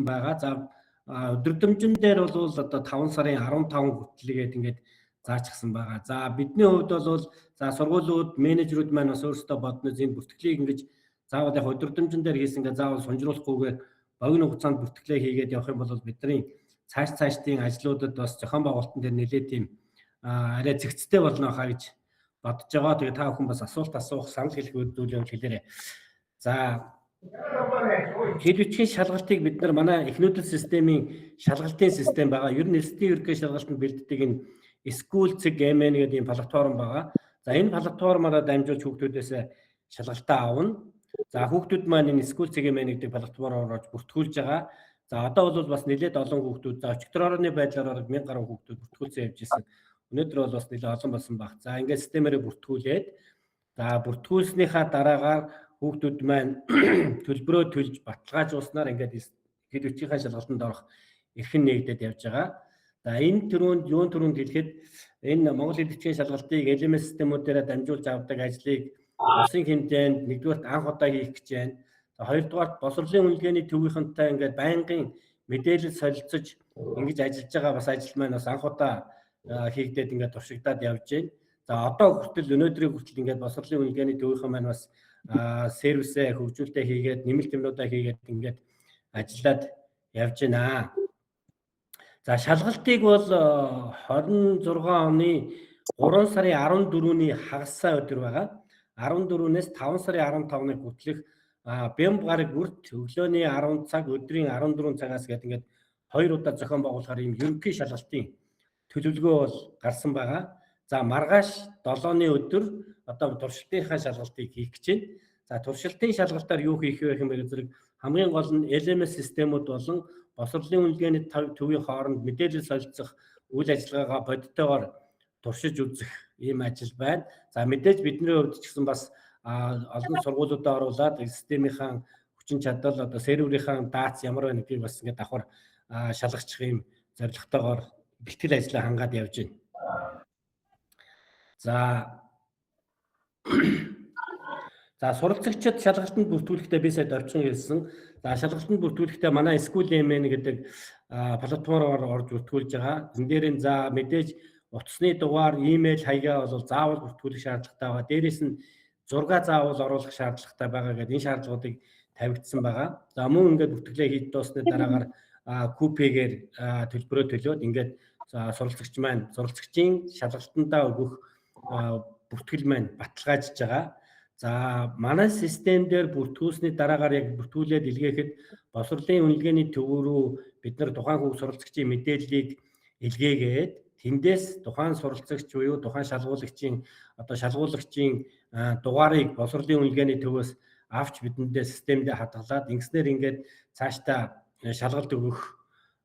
байгаа. За өдөрдмжин дээр бол одоо 5 сарын 15 хүртэлгээд ингээд заачсан байгаа. За бидний хувьд бол за сургуулиуд менежерүүд маань бас өөрсдөө бодно энэ бүртгэлийг ингэж заавал яг өдөрдмжин дээр хийсэн гэж заавал сонжруулахгүйгээр богино хугацаанд бүртгэлээ хийгээд явах юм бол бидний цаашдын ажлуудад бас зохион байгуулалтын дээр нэлээд тийм арай зэгцтэй болно хаа гэж бодож байгаа. Тэгээ та бүхэн бас асуулт асуух, санал хэлэх зүйл юм хэлээрэй. За хэл бичгийн шалгалтыг бид нар манай их нүүдэл системийн шалгалтын систем байгаа. Ер нь элсдийн ерөнхий шалгалтанд бэлддэг энэ School CGMN гэдэг ийм платформ байгаа. За энэ платформаараа дамжуулж хүүхдүүдээс шалгалтаа авна. За хүүхдүүд маань энэ School CGMN гэдэг платформоор орж бүртгүүлж байгаа. За одоо бол бас нэлээд олон хүүхдүүд за өчигдөр орны байдлаар 1000 гаруй хүүхдүүд бүртгүүлсэн явж ирсэн. Өнөөдөр бол бас нэлээд олон болсон баг. За ингээд системээрээ бүртгүүлээд за бүртгүүлснийхаа дараагаар хүүхдүүд маань төлбөрөө төлж баталгаажуулснаар ингээд хэл бичгийн шалгалтанд орох эрхэн нэгдээд явж байгаа. За энэ түрүүнд хэлэхэд энэ Монгол хэл бичгийн шалгалтыг LMS системүүдээр дамжуулж авдаг ажлыг улсын хэмжээнд нэгдүгээр анх удаа хийх гэж байна. За хоёрдугаар боловсролын үнэлгээний төвийнхэнтэй ингээд байнгын мэдээлэл солилцож ингэж ажиллаж байгаа бас ажил маань бас анх удаа хийгдээд ингээд туршигдаад явж байна. За одоо хүртэл өнөөдрийн хүртэл ингээд боловсролын үнэлгээний төвийнхэн маань бас сервисээ хөгжүүлэлтээ хийгээд нэмэлт юмнуудаа хийгээд ингээд ажиллаад явж байна. За шалгалтыг бол 26 оны 3 сарын 14-ний хагас өдөр байгаа. 14-өөс 5 сарын 15-ны хүртэлх бямб гараг үрт өглөөний 10 цаг өдрийн 14 цагаас гээд ингээд 2 удаа зохион байгуулахаар ийм ерөнхий шалгалтын төлөвлөгөө бол гарсан байгаа. За маргааш 7-ны өдөр одоо туршилтынхаа шалгалтыг хийх гэж байна. За туршилтын шалгалтаар юу хийх вэ гэхээр зэрэг хамгийн гол нь LMS системүүд болон боловсролын үнэлгээний төвийн хооронд мэдээлэл солилцох үйл ажиллагаагаа бодиттойгоор туршиж үзэх ийм ажил байна. За мэдээж бидний хувьд ч гэсэн бас олон сургуулиудаа оруулаад системийнхаа хүчин чадал одоо серверийнхаа дац ямар байна гэдгийг бас ингээд давхар шалгачих ийм зорилготойгоор бэлтгэл ажлаа хангаад явж байна. За суралцагчид шалгалтанд бүртгүүлэхдээ би сая орчин хэлсэн. За шалгалтанд бүртгүүлэхдээ манай School MN гэдэг платформоор орж бүртгүүлж байгаа. Энд дээр за мэдээж утасны дугаар, имэйл хаягаа бол заавал бүртгүүлэх шаардлагатай байгаа. Дээрээс нь зураг заавал оруулах шаардлагатай байгаа гэдэг энэ шаардлагуудыг тавигдсан байгаа. За мөн ингээд бүртгэлээ хийж дуусны дараагаар купигээр төлбөрөө төлөөд ингээд суралцагч маань суралцагчийн шалгалтандаа өгөх бүртгэл маань баталгаажж байгаа. За манай систем дээр бүртгүүлсний дараагаар яг бүртгүүлээд илгээхэд боловсролын үнэлгээний төв рүү бид нар тухайн хүүхд суралцагчийн мэдээллийг илгээгээд тэндээс тухайн суралцагч буюу тухайн шалгуулагчийн одоо шалгуулагчийн дугаарыг боловсролын үнэлгээний төвөөс авч бидэндээ системдээ хадгалаад ингэснээр ингээд цаашдаа шалгалт өгөх,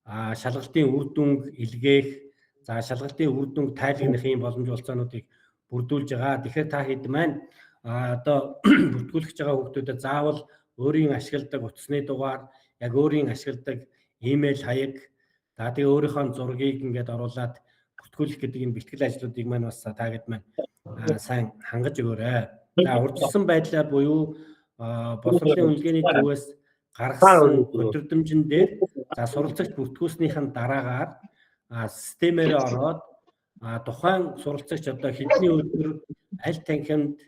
шалгалтын үр дүнг илгээх, за шалгалтын үр дүнг тайлагнах ийм боломж болцоонуудыг бүрдүүлж байгаа. Тэгэхээр та хэд маань одоо бүртгүүлж байгаа хүүхдүүдэд заавал өөрийн ашигладаг утасны дугаар, яг өөрийн ашигладаг имэйл хаяг, за тэгээ өөрийнхөө зургийг ингээд оруулаад бүртгүүлэх гэдэг энэ бэлтгэл ажлуудыг маань бас таагад маань сайн хангаж өгөөрэй. За урьдчилсан байдлаар буюу боловсролын үнэлгээний төвөөс гаргасан өдөрдмжин дээр за суралцагч бүртгүүлснийхэн дараагаар системээр ороод тухайн суралцагч одоо хэдний өдөр аль танхимд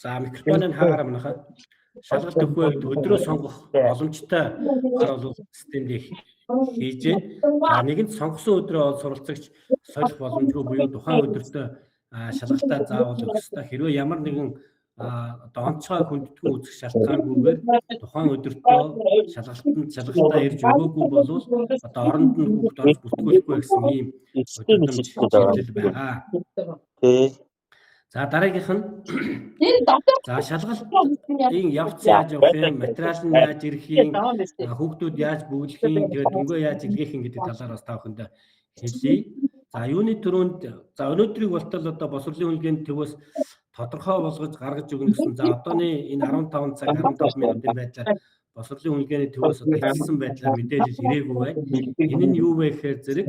за микрофоныг хаагаар манайхаа шалгалт өгөх өдрөө сонгох боломжтой бол системд хийж байна. Нэгэнт сонгосон өдрөө суралцагч солих боломжгүй буюу тухайн өдөртөө шалгалтаа заавал өгөх ёстой. Хэрвээ ямар нэгэн одоо онцгой хүндэтгэн үзэх шалтгаангүйгээр тухайн өдөртөө шалгалтаа ирж өгөөгүй бол одоо оронд нь хүүхд орж бүртгүүлэхгүй гэсэн ийм өдөртөмж байгаа. За дараагийнх нь за шалгалтын явц яаж явах юм, материал нь яаж ирэх юм, хүүхдүүд яаж бүглэх юм, тэгээд дүнгээ яаж илгээх юм гэдэг талаар бас та бүхэнд хэлье. За юуны төрөнд за өнөөдрийг болтол одоо боловсролын үнэлгээний төвөөс тодорхой болгож гаргаж өгнө гэсэн. За одооний энэ 15 цаг 15 минутын байдлаар боловсролын үнэлгээний төвөөс одоо хэлсэн байдлаар мэдээлэл ирээгүй байна. Энэ нь юу вэ гэхээр зэрэг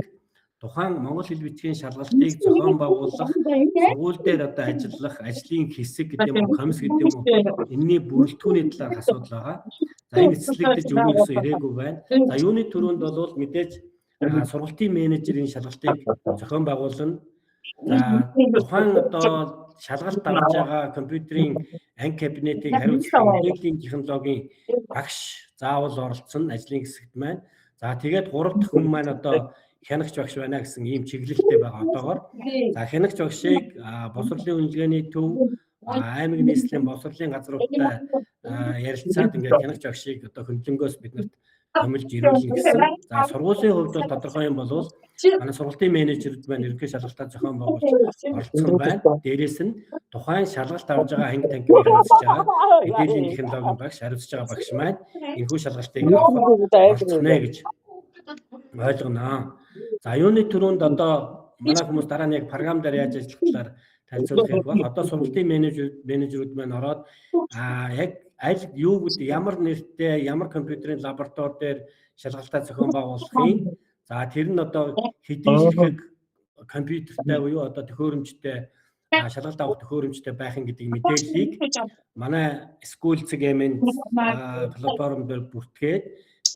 тухайн монгол хэл бичгийн шалгалтыг зохион байгуулах, сургууль дээр одоо ажиллах, ажлын хэсэг гэдэг юм уу, комисс гэдэг юм уу, энэний бүрэлдэхүүний талаар асуудал байгаа. За энэ эцэслэгдэж өгнө гэсэн ирээгүй байна. За юуны төрөнд бол мэдээж сургалтын менежерийн шалгалтыг зохион байгуулна. За тухайн одоо шалгалт авч байгаа компьютерийн анги кабинетийг хариуцлах мэдээллийн технологийн багш заавал оролцсон ажлын хэсэгт маань. За тэгээд 3 дахь хүн маань одоо хянагч багш байна гэсэн ийм чиглэлтэй байгаа одоогоор. За хянагч багшийг боловсролын үнэлгээний төв, аймаг нийслэлийн боловсролын газруудтай ярилцаад ингээд хянагч багшийг одоо хөндлөнгөөс биднэрт томилж ирүүлнэ гэсэн. За сургуулийн хувьд бол тодорхой юм бол манай сургалтын менежерүүд маань ерөнхий шалгалтаа зохион байгуулж оролцсон байна. Дээрээс нь тухайн шалгалт авж байгаа анги танхимыг хариуцж байгаа мэдээллийн технологийн багш, хариуцж байгаа багш маань энэхүү шалгалтыг авах оролцоно гэж ойлгоно. За юуны төрөнд одоо манай хүмүүс дараа нь яг програм дээр яаж ажиллах талаар танилцуулах бол одоо сургалтын менежерүүд маань ороод яг аль юу гэдэг ямар нэртэй ямар компьютерийн лаборатори дээр шалгалтаа зохион байгуулахын за тэр нь одоо хэдийн ширхэг компьютертэй буюу одоо төхөөрөмжтэй шалгалт авах төхөөрөмжтэй байхын гэдэг мэдээллийг манай School.cm-ийн платформ дээр бүртгээд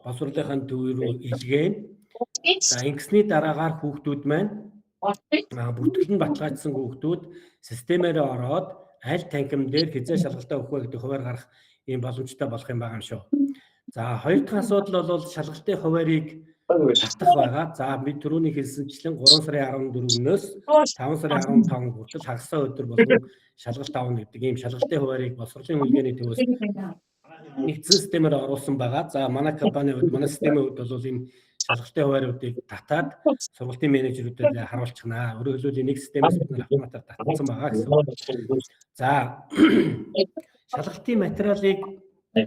боловсролынхаа төв рүү илгээн. За ингэсний дараагаар хүүхдүүд маань бүртгэл нь баталгаажсан хүүхдүүд системээр ороод аль танхим дээр хязгаар шалгалтаа өгөх вэ гэдэг хуваар гарах ийм боломжтой болох юм байгаа юм шүү. За хоёр дахь асуудал бол шалгалтын хуваарийг татах байгаа. За бид түрүүний хэлсэнчлэн 3 сарын 14-өөс 5 сарын 15 хүртэл хагасаа өдөр болгон шалгалт авна гэдэг ийм шалгалтын хуваарийг боловсролын үнэлгээний төвөөс нэгдсэн системээр оруулсан байгаа. За манай компани хувьд манай системийн хувьд бол энэ шалгалтын хувааруудыг татаад сургалтын менежерүүдэд харуулчихнаа. Өөрөөр хэлбэл нэг системээс бид нар автоматар татсан байгаа гэсэн. За шалгалтын материалыг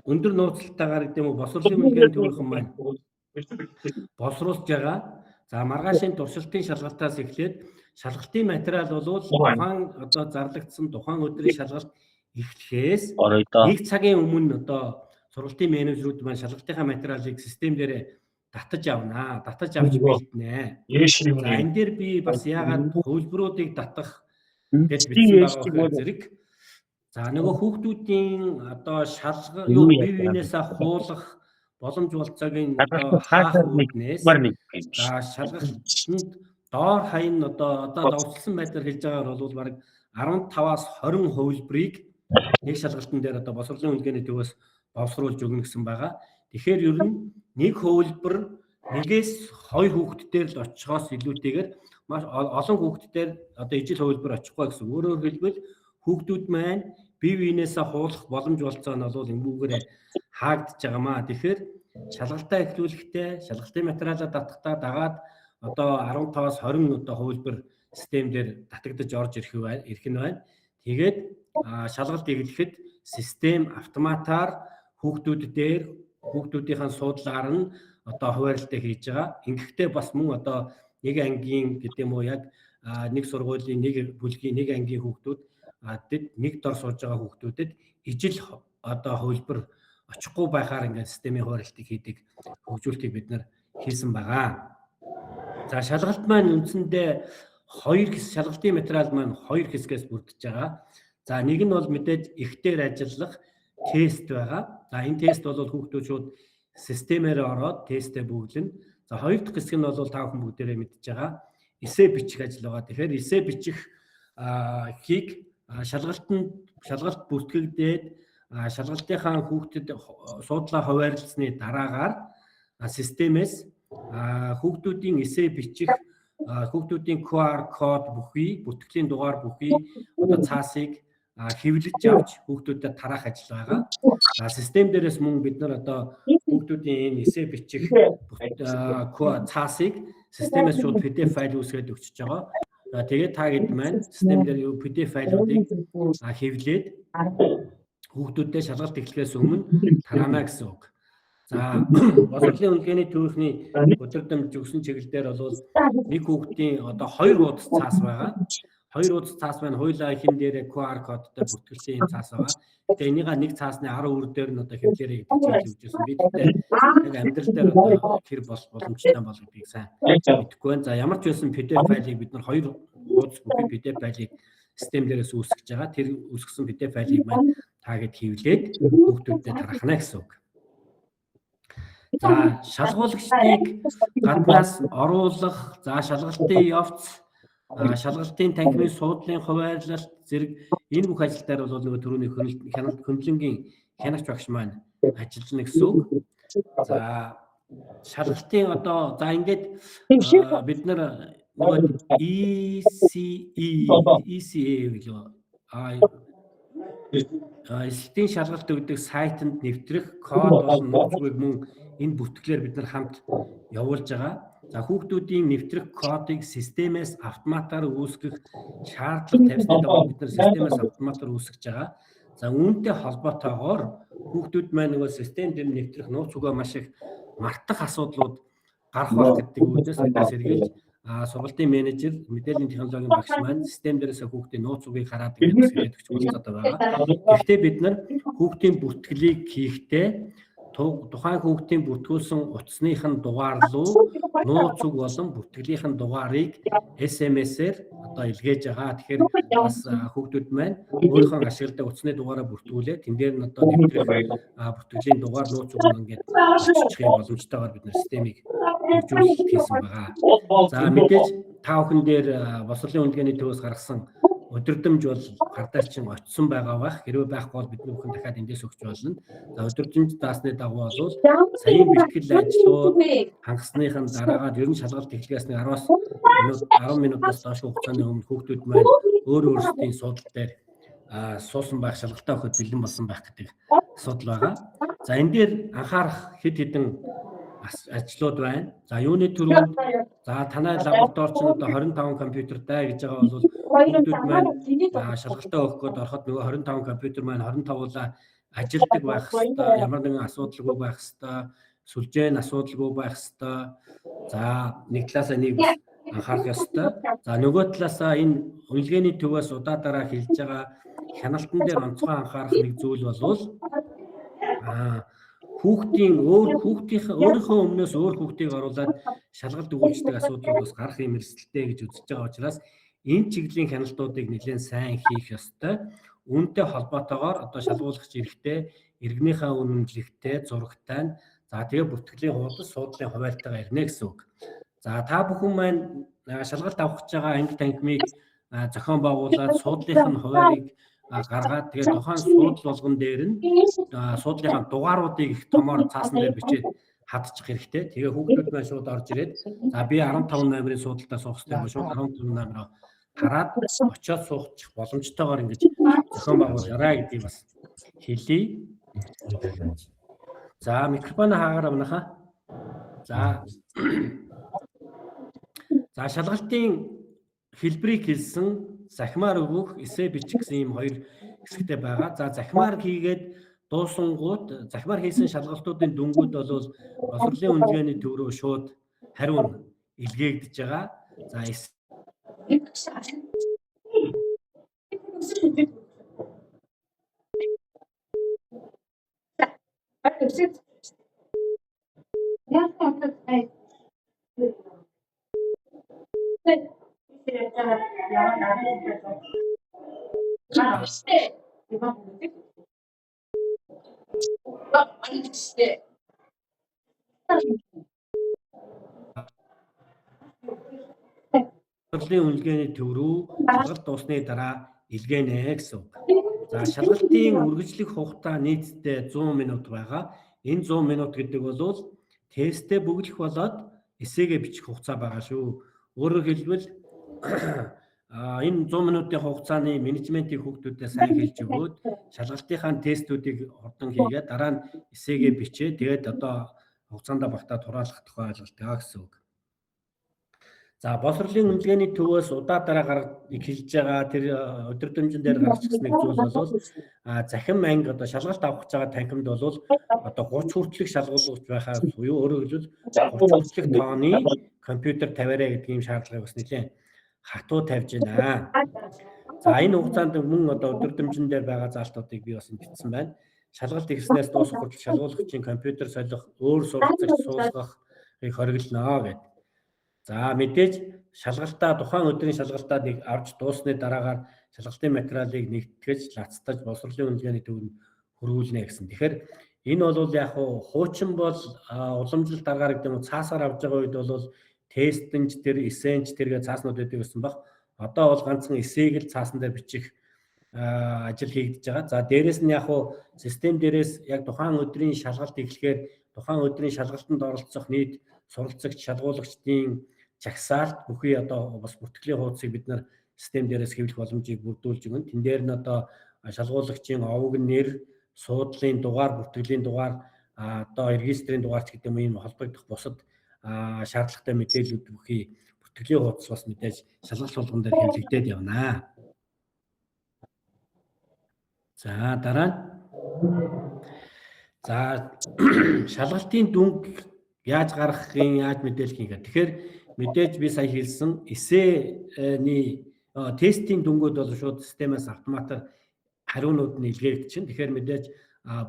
өндөр нууцлалтайгаар гэдэг юм уу боловсролын үнэлгээний төвийнхэн маань боловсруулж байгаа. За маргаашийн туршилтын шалгалтаас эхлээд шалгалтын материал бол тухайн одоо зарлагдсан тухайн өдрийн шалгалт эхлэхээс 1 цагийн өмнө одоо сургалтын менежерүүд маань шалгалтынхаа материалыг систем дээр татаж авнаа. Татаж авч бэлднэ. За энэ дээр би бас яагаад хөлбөрүүдийг татах гэж бичсэн байгаа зэрэг. За нөгөө хүүхдүүдийн одоо шалгал юу бие биенээсээ хуулах боломж болцоогийн одоо хаах үүднээс за шалгалтанд доор хаян одоо давталсан байдлаар хэлж байгаагаар бол баг 15-аас 20 хувилбарыг нэг шалгалтын дээр одоо боловсролын үнэлгээний төвөөс боловсруулж өгнө гэсэн байгаа. Тэгэхээр ер нь нэг хувилбар нэгээс 2 хүүхдээр л очихоос илүүтэйгээр маш олон хүүхдээр одоо ижил хувилбар очихгүй гэсэн. Өөрөөр хэлбэл хүүхдүүд маань бие биенээсээ хуулах боломж болцоо нь бол энүүгээр хаагдж байгаамаа. Тэгэхээр шалгалтаа эхлүүлэхдээ шалгалтын материалаа татахтаа дагаад одоо 15-аас 20 одоо хувилбар систем дээр татагдаж орж ирэх нь байна. Тэгээд шалгалт эхлэхэд систем автоматар хүүхдүүд дээр хүүхдүүдийн суудлаар нь одоо хуваарлтаа хийж байгаа. Ингэхдээ бас мөн одоо нэг ангийн гэдэг юм уу яг нэг сургуулийн нэг бүлгийн нэг ангийн хүүхдүүд нэг дор сууж байгаа хүүхдүүдэд ижил одоо хувилбар очихгүй байхаар ингээд системийн хуваарлтыг хийдэг хөгжүүлэлтийг бид нар хийсэн байгаа. За шалгалт маань үндсэндээ шалгалтын материал маань 2 хэсгээс бүрдэж байгаа. За нэг нь бол мэдээж ихтер ажиллах тест байгаа. За энэ тест бол хүүхдүүд шууд системээр ороод тестээ бүгдлэн. За хоёр дахь хэсэг нь бол та бүхэн бүгдээрээ мэдж байгаа. Эссе бичих ажил байгаа. Тэгэхээр эссе бичих хийг шалгалт бүртгэгдээд шалгалтынхаа хүүхдэд суудлаа хуваарлцсны дараагаар системээс хүүхдүүдийн эссе бичих хүүхдүүдийн QR код бүхий, бүртгэлийн дугаар бүхий одоо цаасыг хэвлэж авч хүүхдүүдэд тараах ажил байгаа. Систем дээрээс мөн бид нар одоо хүүхдүүдийн энэ эссе бичих цаасыг системээс шууд PDF файл үүсгээд өгчөж байгаа. Тэгээд та хэд маань систем дээр PDF файлуудыг хэвлээд хүүхдүүдэд шалгалт эхлэхээс өмнө тараана гэсэн үг. За боловсролын үнэлгээний төвийнхний өдөртөмж өгсөн чиглэлээр бол нэг хүүхдийн одоо 2 удас цаас байгаа. Хоёр удас цаас маань хоёулаа хин дээр QR кодтой бүртгэлтэй энэ цаас байгаа. Тэгээ энийг нэг цаасны 10 үр дээр нь одоо хэвлээрээ гэдэг чиглэл өгчөөсөн. Бид яг амьдрал дээр одоо хэр боломжтой бол гэдгийг сайн мэдэхгүй байна. За ямар ч байсан PDF файлыг бид нар хоёр удас бүхий PDF файлыг систем дээрээс үүсгэж байгаа. Тэр үүсгэсэн PDF файлыг маань таагээд хийвлээд хүүхдүүдэд тархана гэсэн үг. За шалгуулагчдыг гаднаас оруулах, за шалгалтын явц, шалгалтын танхимын суудлын хуваарлалт зэрэг энэ бүх ажилтаар бол нөгөө түрүүний хөндлөнгийн хянагч багш маань ажиллана гэсэн үг. За шалгалтын одоо за ингээд бид нар нөгөө ECA гэлөө эсэлтийн шалгалт өгдөг сайтанд нэвтрэх код болон нууцыг мөн энэ бүртгэлээр бид нар хамт явуулж байгаа. За хүүхдүүдийн нэвтрэх кодыг системээс автоматар үүсгэх шаардлага тавьсны дагуу бид нар системээс автоматар үүсгэж байгаа. За үүнтэй холбоотойгоор хүүхдүүд маань нөгөө систем дээр нэвтрэх нууцугаа маш их мартах асуудлууд гарах байх гэдэг үгнээс бид нар сэргийлж сургалтын менежер, мэдээллийн технологийн багш маань систем дээрээс хүүхдийн нууцугийг хараад ингэж сэргийлж өгч байгаа. Гэхдээ бид нар хүүхдийн бүртгэлийг хийхдээ тухайн хүүхдийн бүртгүүлсэн утасных нь дугаар руу нууцуг болон бүртгэлийнхэн дугаарыг SMS-ээр одоо илгээж байгаа. Тэгэхээр бас хүүхдүүд маань өөрийнхөө ашигладаг утасны дугаараа бүртгүүлээд тэн дээр нь одоо нэвтрэх бүртгэлийн дугаар нууцуг ингээд очихын боломжтойгоор бид нар системийг хөгжүүлэлт хийсэн байгаа. За мэдээж та бүхэн дээр босрлын үнэлгээний төвөөс гаргасан өдөрдөмж бол гардаарчин очсон байгаа бах. Хэрвээ байхгүй бол бидний бүхэн дахиад эндээс өгч болно. За өдөрдөмж даасны дагуу бол саяын бэлтгэл ажлууд хангасныхын дараагаар ер нь шалгалт эхлэхээс 10 минутаас доош хугацааны өмнө хүүхдүүд маань өөрсдийн суудлын дээр суусан байх, шалгалтаа өгөхөд бэлэн болсон байх гэдэг асуудал байгаа. За энэ дээр анхаарах хэд хэдэн ажлууд байна. За юуны төрөнд за танай лабораторич нь одоо 25 компьютертай гэж байгаа бол хүүхдүүд маань шалгалтаа өгөх гээд ороход нөгөө 25 компьютер маань 25-уулаа ажилдаг байх хэвээр, ямар нэгэн асуудалгүй байх хэвээр, сүлжээ нь асуудалгүй байх хэвээр. За нэг талаасаа нэг анхаарах ёстой. За нөгөө талаасаа энэ үнэлгээний төвөөс удаа дараа хэлж байгаа хяналтан дээр онцгой анхаарах нэг зүйл бол өөрийнхөө өмнөөс өөр хүүхдийг оруулаад шалгалт өгүүлждэг асуудлуудаас гарах юм эрсдэлтэй гэж үзэж байгаа учраас энэ чиглэлийн хяналтуудыг нэлээд сайн хийх ёстой. Үүнтэй холбоотойгоор одоо шалгуулагч эрэхтэй, иргэнийхээ үнэмлэгтэй, зурагтай нь за тэгээ бүртгэлийн хуудас, суудлын хуваалтайгаа ирнэ гэсэн үг. За та бүхэн маань шалгалт авах гэж байгаа анги танхимыг зохион байгуулад суудлынх нь хуваарийг гаргаад тэгээд тухайн суудл болгон дээр нь суудлынхаа дугааруудыг их томоор цаасан дээр бичээд хадчих хэрэгтэй. Тэгээ хүүхдүүд маань шууд орж ирээд за би 15 номерын суудалтаа суух хэрэгтэй ба шууд 15 номероо хараад очиод суучих боломжтойгоор ингэж зохион байгуулаарай гэдгийг бас хэлье. За микрофоно хаагаараа манайха. За шалгалтын хэлбэрийг хэлсэн захимаар өгөх, эссе бичих гэсэн ийм хоёр хэсэгтэй байгаа. За захимаар хийгээд дуусангууд захимаар хийсэн шалгалтуудын дүнгууд бол босрлын үнэлгээний төв рүү шууд хариу илгээгдэж байгаа. За босрлын үнэлгээний төв рүү шалгалт дуусны дараа илгээнэ гэсэн үг. За шалгалтын үргэлжлэх хугацаа нийтдээ 100 минут байгаа. Энэ 100 минут гэдэг бол тесттэй бүглэх болоод эсээгээ бичих хугацаа байгаа шүү. Өөрөөр хэлбэл энэ 100 минутын хугацааны менежментийн хүүхдүүдэд сайн хэлж өгөөд шалгалтынхаа тестүүдийг хурдан хийгээд дараа нь эсээгээ бичээ. Тэгээд одоо хугацаанд багтаад хураалах тухай ойлголт байгаа гэсэн үг. За босрлын үнэлгээний төвөөс удаа дараа эхэлж байгаа тэр өдөрдөмжн дээр гарч ирсэн нэг зүйл бол захим анги одоо шалгалт авах гэж байгаа танхимд бол одоо 30 хүртэлх шалгуулагч байхаа буюу өөрөөр хэлбэл 30 хүртэлх тооны компьютер тавиараа гэдэг ийм шаардлагыг бас нэлээд хатуу тавьж байна. За энэ хугацаанд мөн одоо өдөрдмжин дээр байгаа заалтуудыг би бас бичсэн байна. Шалгалт ихснээс дуусах хүртэл шалгуулагчийн компьютер солих, өөр суралцагч суулгахыг хориглоно гэдэг. За мэдээж шалгалтаа тухайн өдрийн шалгалтаа нэг авч дуусны дараагаар шалгалтын материалыг нэгтгэж, лацтаж, боловсролын үнэлгээний төвөнд хөрвүүлнэ гэсэн. Тэгэхээр энэ бол яг хуучин бол уламжлалт дараагаар гэдэг нь цаасаар авж байгаа үед бол тестэнж тэр, эсэнж тэргээ цааснууд өгдөг гэсэн баг. Одоо бол ганцхан эсэйг л цаасан дээр бичих ажил хийгдэж байгаа. За дээрэс нь яг систем дээрээс яг тухайн өдрийн шалгалт эхлэхээр тухайн өдрийн шалгалтанд оролцох нийт суралцагч, шалгуулагчдын жагсаалт бүхий одоо бас бүртгэлийн хуудсыг бид нар систем дээрээс хэвлэх боломжийг бүрдүүлж өгнө. Тэн дээр нь одоо шалгуулагчийн овог нэр, суудлын дугаар, бүртгэлийн дугаар, одоо регистрийн дугаарч гэдэг юм холбогдох бусад шаардлагатай мэдээлэлүүд бүхий бүртгэлийн хуудас бас мэдээж шалгалт болгон дээр хэвлэгдээд явна. За дараа нь за шалгалтын дүнг яаж гаргахын, яаж мэдээлэх юм. Тэгэхээр мэдээж би сая хэлсэн эсэний тестийн дүнгууд бол шууд системээс автоматар хариунууд нь илгээгдэж чинь. Тэгэхээр мэдээж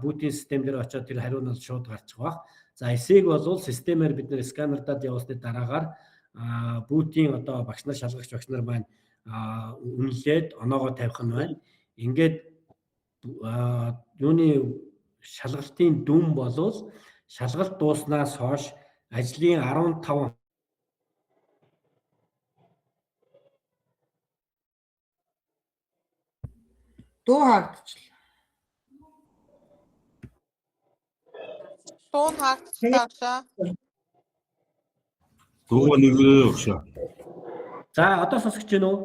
бүүтийн систем дээр очиод тэр хариу нь шууд гарчих واخ. За эсэйг бол системээр бид нэр сканердад явуулсны дараагаар бүүтийн одоо багш нар, шалгагч багш нар маань үнэлээд оноогоо тавих нь байна. Ингээд юуны шалгалтын дүн болвол шалгалт дууснаас хойш ажлын 15 дуу хаагдчихлаа. Дуу хаагдчихлаа. Дуу нэглээ өгшөө. За одоо сонсож байна уу?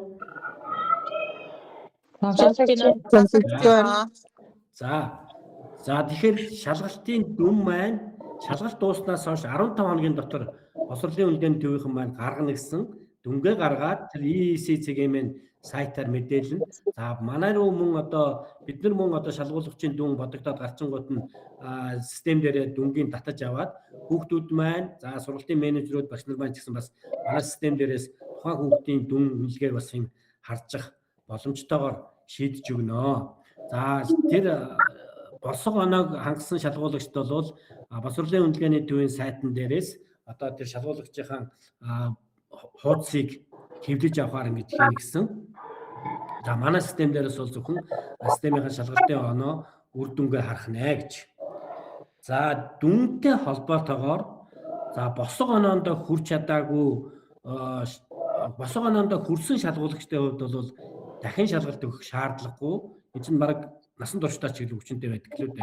За тэгэхээр шалгалтын дүн маань шалгалт дууснаас хойш 15 хоногийн дотор боловсролын үнэлгээний төвийнхэн маань гаргана гэсэн дүнгээ гаргаад тэр EEC-ийн сайтаар мэдээлнэ. За манай руу мөн одоо бид нар мөн одоо шалгуулагчийн дүн бодогдоод гарчингууд нь систем дээр дүнгийн татаж аваад хүүхдүүд маань за сургалтын менежерүүд багш нар маань ч гэсэн бас манай систем дээрээс тухайн хүүхдийн дүн үнэлгээг бас юм харж боломжтойгоор шийдэж өгнө. За тэр босго оноог хангасан шалгуулагчд бол боловсролын үнэлгээний төвийн сайтан дээрээс одоо тэр шалгуулагчийн хуудсыг хэвлэж авахаар ингэж хийнэ гэсэн. За манай систем дээрээс бол зөвхөн системийн шалгалтын оноо үр дүнгээ харах нэ гэж. За дүнтэй холбоотойгоор за босго оноонд хүрч чадаагүй босго оноонд хүрсэн шалгуулагчдын хувьд бол дахин шалгалт өгөх шаардлагагүй. Энэ чинь бараг насан туршдаа чиглэл хүчинтэй байдаг л үү.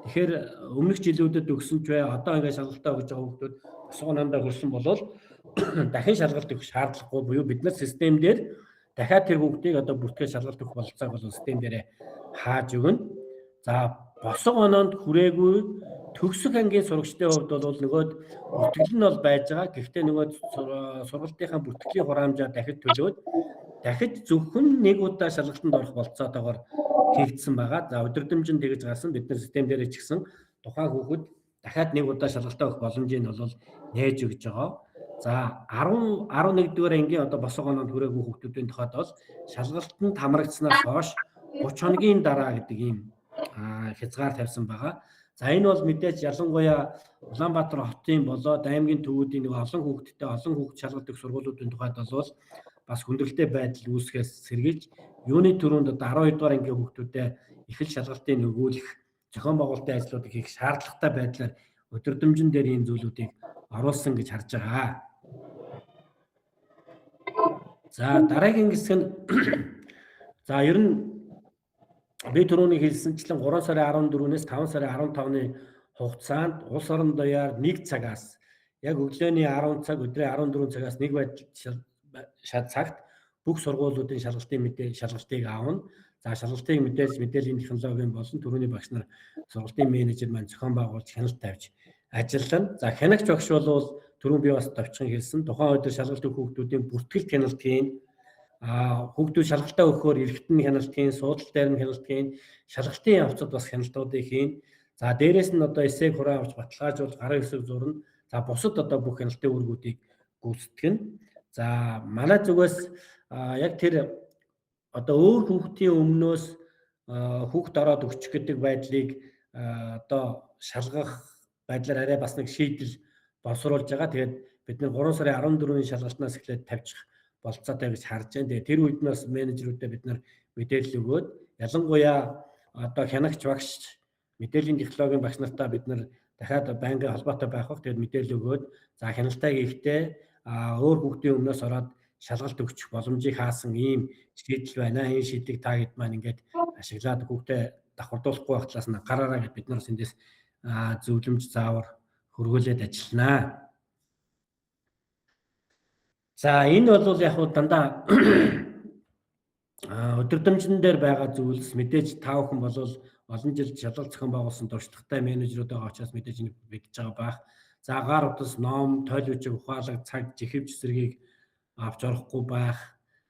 Тэгэхээр өмнөх жилүүдэд өгсөн ч бай одоо ингээд шалгалтаа өгж байгаа хүмүүс босго оноонд хүрсэн болвол дахин шалгалт өгөх шаардлагагүй буюу бид нар систем дээр дахиад тэр хүүхдийг одоо бүртгэж шалгалт өгөх бололцоог бол систем дээрээ хааж өгнө. За босго оноонд хүрээгүй төгсөх ангийн сурагчдын хувьд бол нөгөөд бүртгэл нь бол байж байгаа. Гэхдээ нөгөө сургалтынхаа бүртгэлийн хураамжаа дахид төлөөд дахид зөвхөн нэг удаа шалгалтанд орох бололцоотойгоор хийгдсэн байгаа. За өдөрдмжин тэгж гарсан бид нар систем дээр ч гэсэн тухайн хүүхэд дахиад нэг удаа шалгалтаа өгөх боломжийг бол нээж өгж байгаа. За 11 дугаар ангийн одоо босго оноонд хүрээгүй хүүхдүүдийн тухайд бол шалгалтанд хамрагдсанаас хойш 30 хоногийн дараа гэдэг ийм хязгаар тавьсан байгаа. За энэ бол мэдээж ялангуяа Улаанбаатар хотын болоод аймгийн төвүүдийн нэг олон хүүхд шалгалт өгөх сургуулиудын тухайд бол бас хүндрэлтэй байдал үүсгэхээс сэргийлж юуны төрөнд одоо 12 дугаар ангийн хүүхдүүдэд их л шалгалтыг нөгөөлөх зохион байгуулалтын ажлуудыг хийх шаардлагатай байдлаар өдөрдмжин дээр ийм зүйлүүдийг оруулсан гэж харж байгаа. За дараагийн хэсэг нь за ер нь би түрүүний хэлсэнчлэн 3 сарын 14-өөс 5 сарын 15-ны хугацаанд улс орон даяар 1 цагаас яг өглөөний 10 цаг өдрийн 14 цагаас нэг цагт бүх сургуулиудын шалгалтыг аавна. За шалгалтыг мэдээллийн технологийн болон түрүүний багш нар сургалтын менежер маань зохион байгуулж хяналт тавьж ажиллана. За хянагч багш бол түрүүн би бас товчхон хэлсэн тухайн өдөр шалгалт өгөх хүүхдүүдийн бүртгэлт хяналт хийн. Хүүхдүүд шалгалтаа өгөхөөр эргэтэн хяналт хийн, суудлал дээр нь хяналт хийн, шалгалтын явцад бас хяналтуудыг хийн. За дээрэс нь одоо эсэйг хураа авч баталгаажуулж гарын хэсэг зурна. За бусад одоо бүх хяналтын үүргүүдийг гүйцэтгэнэ. За манай зүгээс яг тэр одоо өөр хүүхдийн өмнөөс хүүхд ороод өгчих гэдэг байдлыг одоо шалгах байдлаар арай бас нэг шийдэл боловсруулж байгаа. Тэгээд бид нэр 3 сарын 14-ний шалгалтнаас эхлээд тавьчих болцоотой гэж харж байна. Тэгээд тэр үед нас менежерүүдэд бид нар мэдээлэл өгөөд ялангуяа одоо хянагч багш мэдээллийн технологийн багш нартаа бид нар дахиад байнгын холбоотой байх бох. Тэгээд мэдээлэл өгөөд за хяналтаа хийхдээ өөр хүүхдийн өмнөөс ороод шалгалт өгчих боломжийг хаасан ийм шийдэл байна. Энэ шийдлийг та хэд маань ингээд ашиглаад хүүхдээ давхардуулахгүй байх талаас нь гараараа гэд бид нар эндээс зөвлөмж заавар хөргүүлээд ажилланаа. За энэ бол яг хуу дандаа өдөрдмжин дээр байгаа зүйлс мэдээж та бүхэн бол олон жил шалгалт зохион байгуулсан туршлагатай менежерүүд байгаа учраас мэдээж энэ бэгдэж байгаа байх. За гар утас ном, тойлогчиг ухаалаг, цаг, жихвч зэргийг авч орохгүй байх.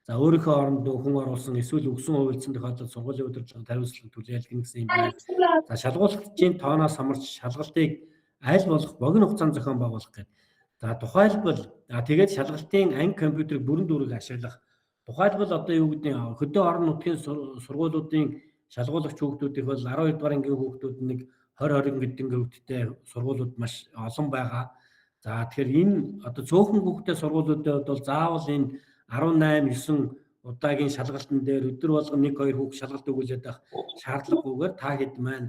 За өөрийнхөө оронд хүн оруулсан эсвэл өгсөн хувилцсан тохиолдолд сургуулийн удирдлага тариуцлага түлээлгэнэ гэсэн юм байна. За шалгуулагчийн тооноос хамарч шалгалтыг аль болох богино хугацаанд зохион байгуулах гэдэг. За тухайлбал тэгээд шалгалтын анги компьютерийг бүрэн дүүрэг ашиглах. Тухайлбал одоо юу гэдэг нь хөдөө орон нутгийн сургуулиудын шалгуулагч хүүхдүүдийнх бол 12 дугаар ангийн хүүхдүүд нэг 20 гэдэг хүүхдтэй сургуулиуд маш олон байгаа. За тэгэхээр энэ одоо цөөхөн хүүхдтэй сургуулиудад бол заавал энэ 18 9 удаагийн шалгалтын дээр өдөр болгон 1 2 хүүхд шалгалт өгүүлээд байх шаардлагагүйгээр та хэд маань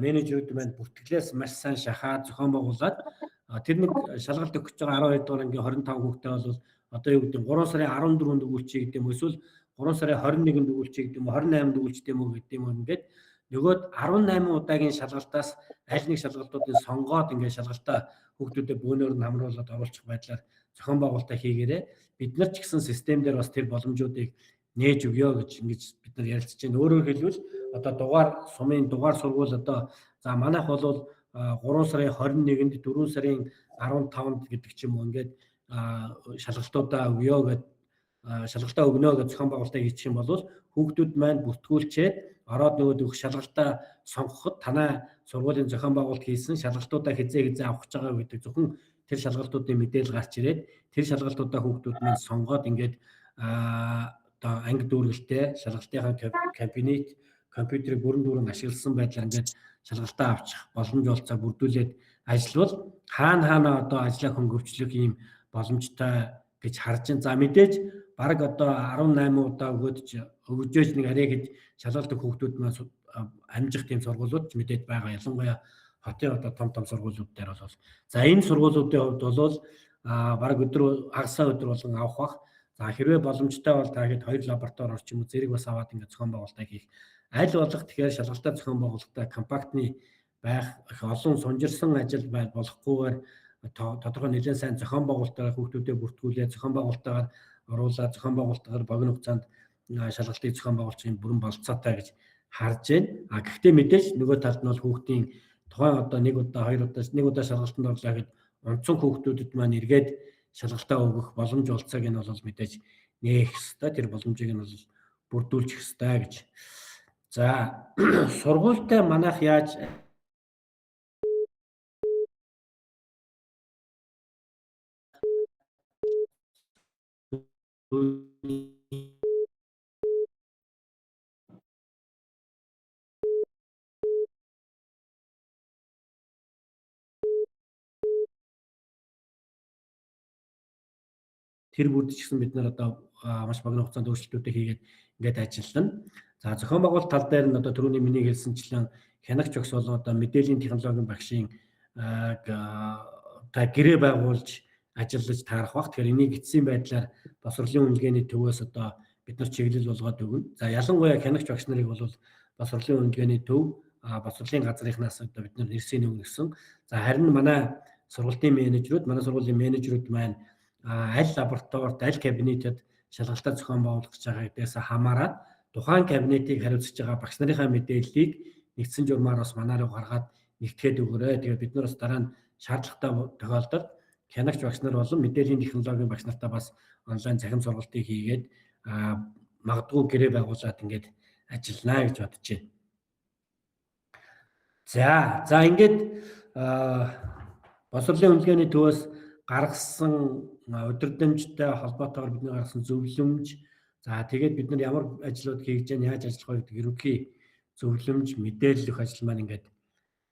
менежерүүд маань бүртгэлээс маш сайн шахаад зохион байгуулад тэр нэг шалгалт өгч байгаа 12 дугаар ангийн 25 хүүхдтэй бол одоо юу гэдэг 3 сарын 14-нд өгүүлчих гэдэг юм эсвэл 3 сарын 21-нд өгүүлчих гэдэг юм 28-нд өгүүлчих гэдэг юм ингээд нөгөөд 18 удаагийн шалгалтаас аль нэг шалгалтуудыг сонгоод ингээд шалгалтаа хүүхдүүдэд бөөнөр нь хамруулад оруулах байдлаар зохион байгуулалтаа хийгээрээ бид нар ч гэсэн систем дээр бас тэр боломжуудыг нээж өгөө гэж ингэж бид нар ярилцж байна. Өөрөөр хэлбэл одоо сумын дугаар сургууль одоо за манайх бол 3 сарын 21-нд 4 сарын 15-нд гэдэг ч юм уу ингээд шалгалтуудаа өгөө гэд шалгалтаа өгнө гэж зохион байгуулалтаа хийчих юм бол хүүхдүүд маань бүртгүүлчээд ороод нөгөөд өгөх шалгалтаа сонгоход танай сургуулийн зохион байгуулалт хийсэн шалгалтуудаа хизээ авах гэж байгаа гэдэг зөвхөн тэр шалгалтуудын мэдээлэл гарч ирээд тэр шалгалтуудаа хүүхдүүд маань сонгоод ингээд одоо анги дүүргэлтэй шалгалтынхаа кабинет компьютерийг бүрэн дүүрэн ашигласан байдлаар ингээд шалгалтаа авчих боломж олцоо бүрдүүлээд ажиллавал хаана одоо ажлаа хөнгөвчлөх ийм боломжтой гэж харж байна. За мэдээж баг одоо 18 удаа өгөөж нэг арай гэж шалгалт хүүхдүүд маань амжих тийм сургуулиуд мэдээд байгаа. Ялангуяа хотын одоо том сургуулиуд дээр бол за энэ сургуулиудын хувьд бол баг хагасаа өдөр болгон авах бах. За хэрвээ боломжтой бол та хэд 2 лаборатори орч юм уу зэрэг бас аваад ингээд зохион байгуулалтаа хийх. Аль болох тэгэхээр шалгалтаа зохион байгуулалтаа компактны байх их олон сунжирсан ажил болохгүйгээр тодорхой нэлээд сайн зохион байгуулалтаараа хүүхдүүдэд бүртгүүлээд зохион байгуулалтаар оруулаад зохион байгуулалтаар богино хугацаанд шалгалтыг зохион байгуулах юм бүрэн болцоотой гэж харж байна. Гэхдээ мэдээж нөгөө талд нь бол хүүхдийн тухайн одоо 1 удаа шалгалтанд орлоо гэхэд онцон хүүхдүүдэд маань эргээд шалгалтаа өгөх боломж олцоог нь бол мэдээж нээх ёстой. Тэр боломжийг нь бол бүрдүүлчих ёстой гэж. За сургуультай манайх яаж тэр бүрд ч гэсэн бид нар одоо маш богино хугацаанд өөрчлөлтүүдээ хийгээд ингээд ажиллана. За зохион байгуулалт тал дээр нь одоо түрүүний миний хэлсэнчлэн хянагч багш болон одоо мэдээллийн технологийн багшийн гэрээ байгуулж ажиллаж таарах бах. Тэгэхээр энийг эцсийн байдлаар боловсролын үнэлгээний төвөөс одоо бид нар чиглэл болгоод өгнө. За ялангуяа хянагч багш нарыг бол боловсролын үнэлгээний төв боловсролын газрынхнаас одоо бид нар нэрсийн өгнө гэсэн. За харин манай сургуулийн менежерүүд маань аль лабораторид, аль кабинетэд шалгалтаа зохион байгуулах гэж байгаа гэдгээс хамаарат тухайн кабинетийг хариуцж байгаа багш нарынхаа мэдээллийг нэгдсэн журмаар бас манай руу гаргаад нэгтгэхэд өгөөрэй. Тэгээд бид нар бас дараа нь шаардлагатай тохиолдолд хянагч багш нар болон мэдээллийн технологийн багш нартаа бас онлайн цахим сургалтыг хийгээд магадгүй гэрээ байгуулад ингээд ажиллана гэж бодож байна. За ингээд боловсролын үнэлгээний төвөөс гаргасан өдөрдмжтэй холбоотойгоор бидний гаргасан зөвлөмж За тэгээд бид нар ямар ажлууд хийж байна, яаж ажиллах вэ гэдэг ерөнхий зөвлөмж, мэдээлэл өгөх ажил маань ингээд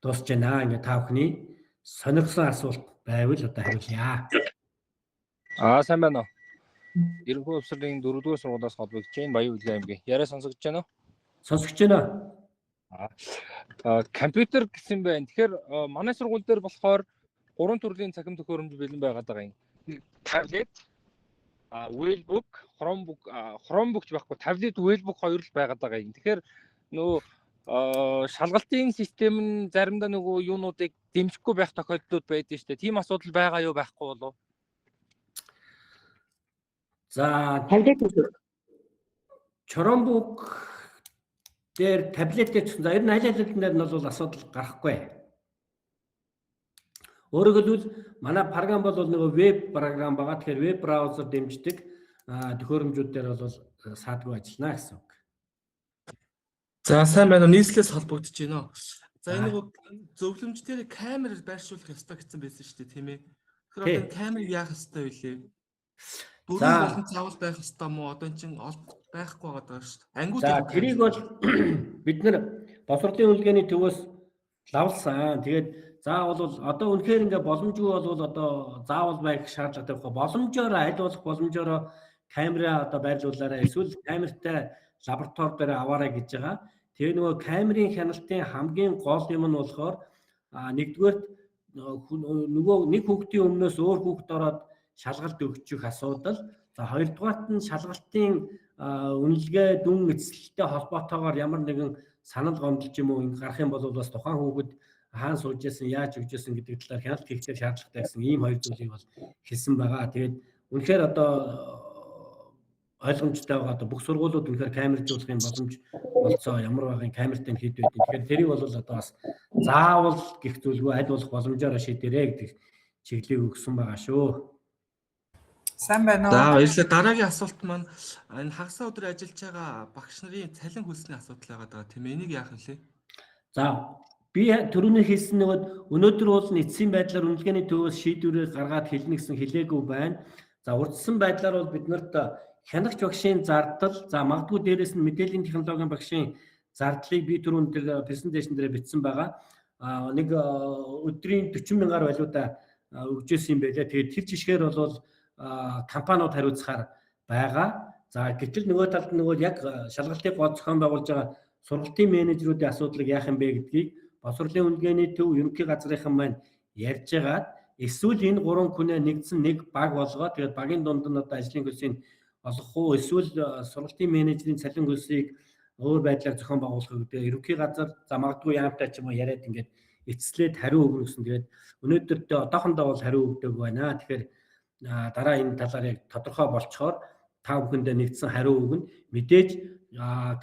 дуусж байна. Ингээд та бүхний сонирхсан асуулт байвал одоо хариулъя. Сайн байна уу? Ерөнхий боловсролын 4-р сургуулиас холбогдож байна. Баян Улаан аймгийн. Яриа сонсогдож байна уу? Сонсогдож байна. Компьютер гэсэн байна. Тэгэхээр манай сургууль дээр болохоор 3 төрлийн цахим төхөөрөмж бэлэн байгаад байгаа юм. Таблет, Wellbook, Chromebook ч байхгүй. Таблет, Wellbook хоёр л байгаад байгаа юм. Тэгэхээр нөгөө шалгалтын систем нь заримдаа нөгөө юунуудыг дэмжихгүй байх тохиолдлууд байдаг шүү дээ. Тийм асуудал байгаа юу байхгүй болов? За таблет Chromebook дээр таблет дээр за ер нь аль алинд нь бол асуудал гарахгүй. Өөрөөр хэлбэл манай програм бол нөгөө веб програм байгаа. Тэгэхээр веб браузер дэмждэг төхөөрөмжүүд дээр бол саадгүй ажиллана гэсэн үг. За сайн байна уу? Нийслэлээс холбогдож байна уу? За энэ нөгөө зөвлөмжтөр камераар байршуулах ёстой гэсэн байсан шүү дээ, тийм ээ. Тэгэхээр одоо камерыг яах ёстой вэ? Дөрвөн болон цаавал байх ёстой мó? Одоо чинь байхгүй байгаа шүү дээ. Ангууд тэрийг бол бид нар боловсролын үнэлгээний төвөөс лавлсан. Тэгээд заавал одоо үнэхээр ингээ боломжгүй бол одоо заавал байх шаардлагатай байхгүй. Боломжоор аль болох боломжоор камера одоо байрлуулаарай. Эсвэл камертай лаборатори дээр аваарай гэж байгаа. Тэгээ нөгөө камерын хяналтын хамгийн гол юм нь болохоор нэгдүгээр нөгөө нэг хүүхдийн өмнөөс өөр хүүхд ороод шалгалт өгчих асуудал. За хоёрдугаарт нь шалгалтын үнэлгээ дүн эцэлтэй холбоотойгоор ямар нэгэн санал гомдол ч юм уу гарах юм бол бас тухайн хүүхэд хаана сууж яасан, яаж өгч яасан гэдэг талаар хяналт хийх шаардлагатай гэсэн ийм хоёр зүйлийг бол хэлсэн байгаа. Тэгээд үнэхээр одоо ойлгомжтой байгаа. Одоо бүх сургуулиуд үнэхээр камержуулахын боломж болцоо ямар байгын камертай хэд байдیں۔ Тэгэхээр тэрийг бол одоо бас заавал гих зүйлгүй аль болох боломжоор шийдэрэй гэдэг чиглэлийг өгсөн байгаа шүү. Сайн байна уу? За баярлалаа. Дараагийн асуулт маань энэ хагасаа өдөр ажиллаж байгаа багш нарын цалин хөлсний асуудал байгаа тийм ээ. Энийг яах вэ? За би түрүүний хэлсэн нөгөө өнөөдөр бол эцсийн байдлаар үнэлгээний төвөөс шийдвэрээр гаргаад хэлнэ гэсэн хэлээгүй байна. За урдсан байдлаар бол бид нарт хянагч багшийн зардал, за магадгүй дээрээс нь мэдээллийн технологийн багшийн зардлыг би түрүүн тэр презентацийн дээр бичсэн байгаа. Нэг өдрийн 40 мянгаар валюта өгжсэн юм байлаа. Тэгээд тэр жишгээр бол компаниуд хариуцахаар байгаа. За гэтэл нөгөө талд нөгөө яг шалгалтыг гол зохион байгуулж байгаа сургалтын менежерүүдийн асуудлыг яах юм бэ гэдгийг боловсролын үнэлгээний төв ерөнхий газрынхан маань ярьж байгаад эсвэл энэ гурван хүнээ нэгдсэн нэг баг болгоод тэгээд багийн дунд нь одоо ажлын хөлсийг олох уу эсвэл сургалтын менежерийн цалин хөлсийг өөр байдлаар зохион байгуулах гэдэг ерөнхий газар за магадгүй яамтай ч юм уу яриад ингээд эцэслээд хариу өгнө гэсэн. Тэгээд өнөөдөр одоохондоо бол хариу өгдөг байна. Тэгэхээр дараа энэ талаар яг тодорхой болцохоор та бүхэндээ нэгдсэн хариу өгнө. Мэдээж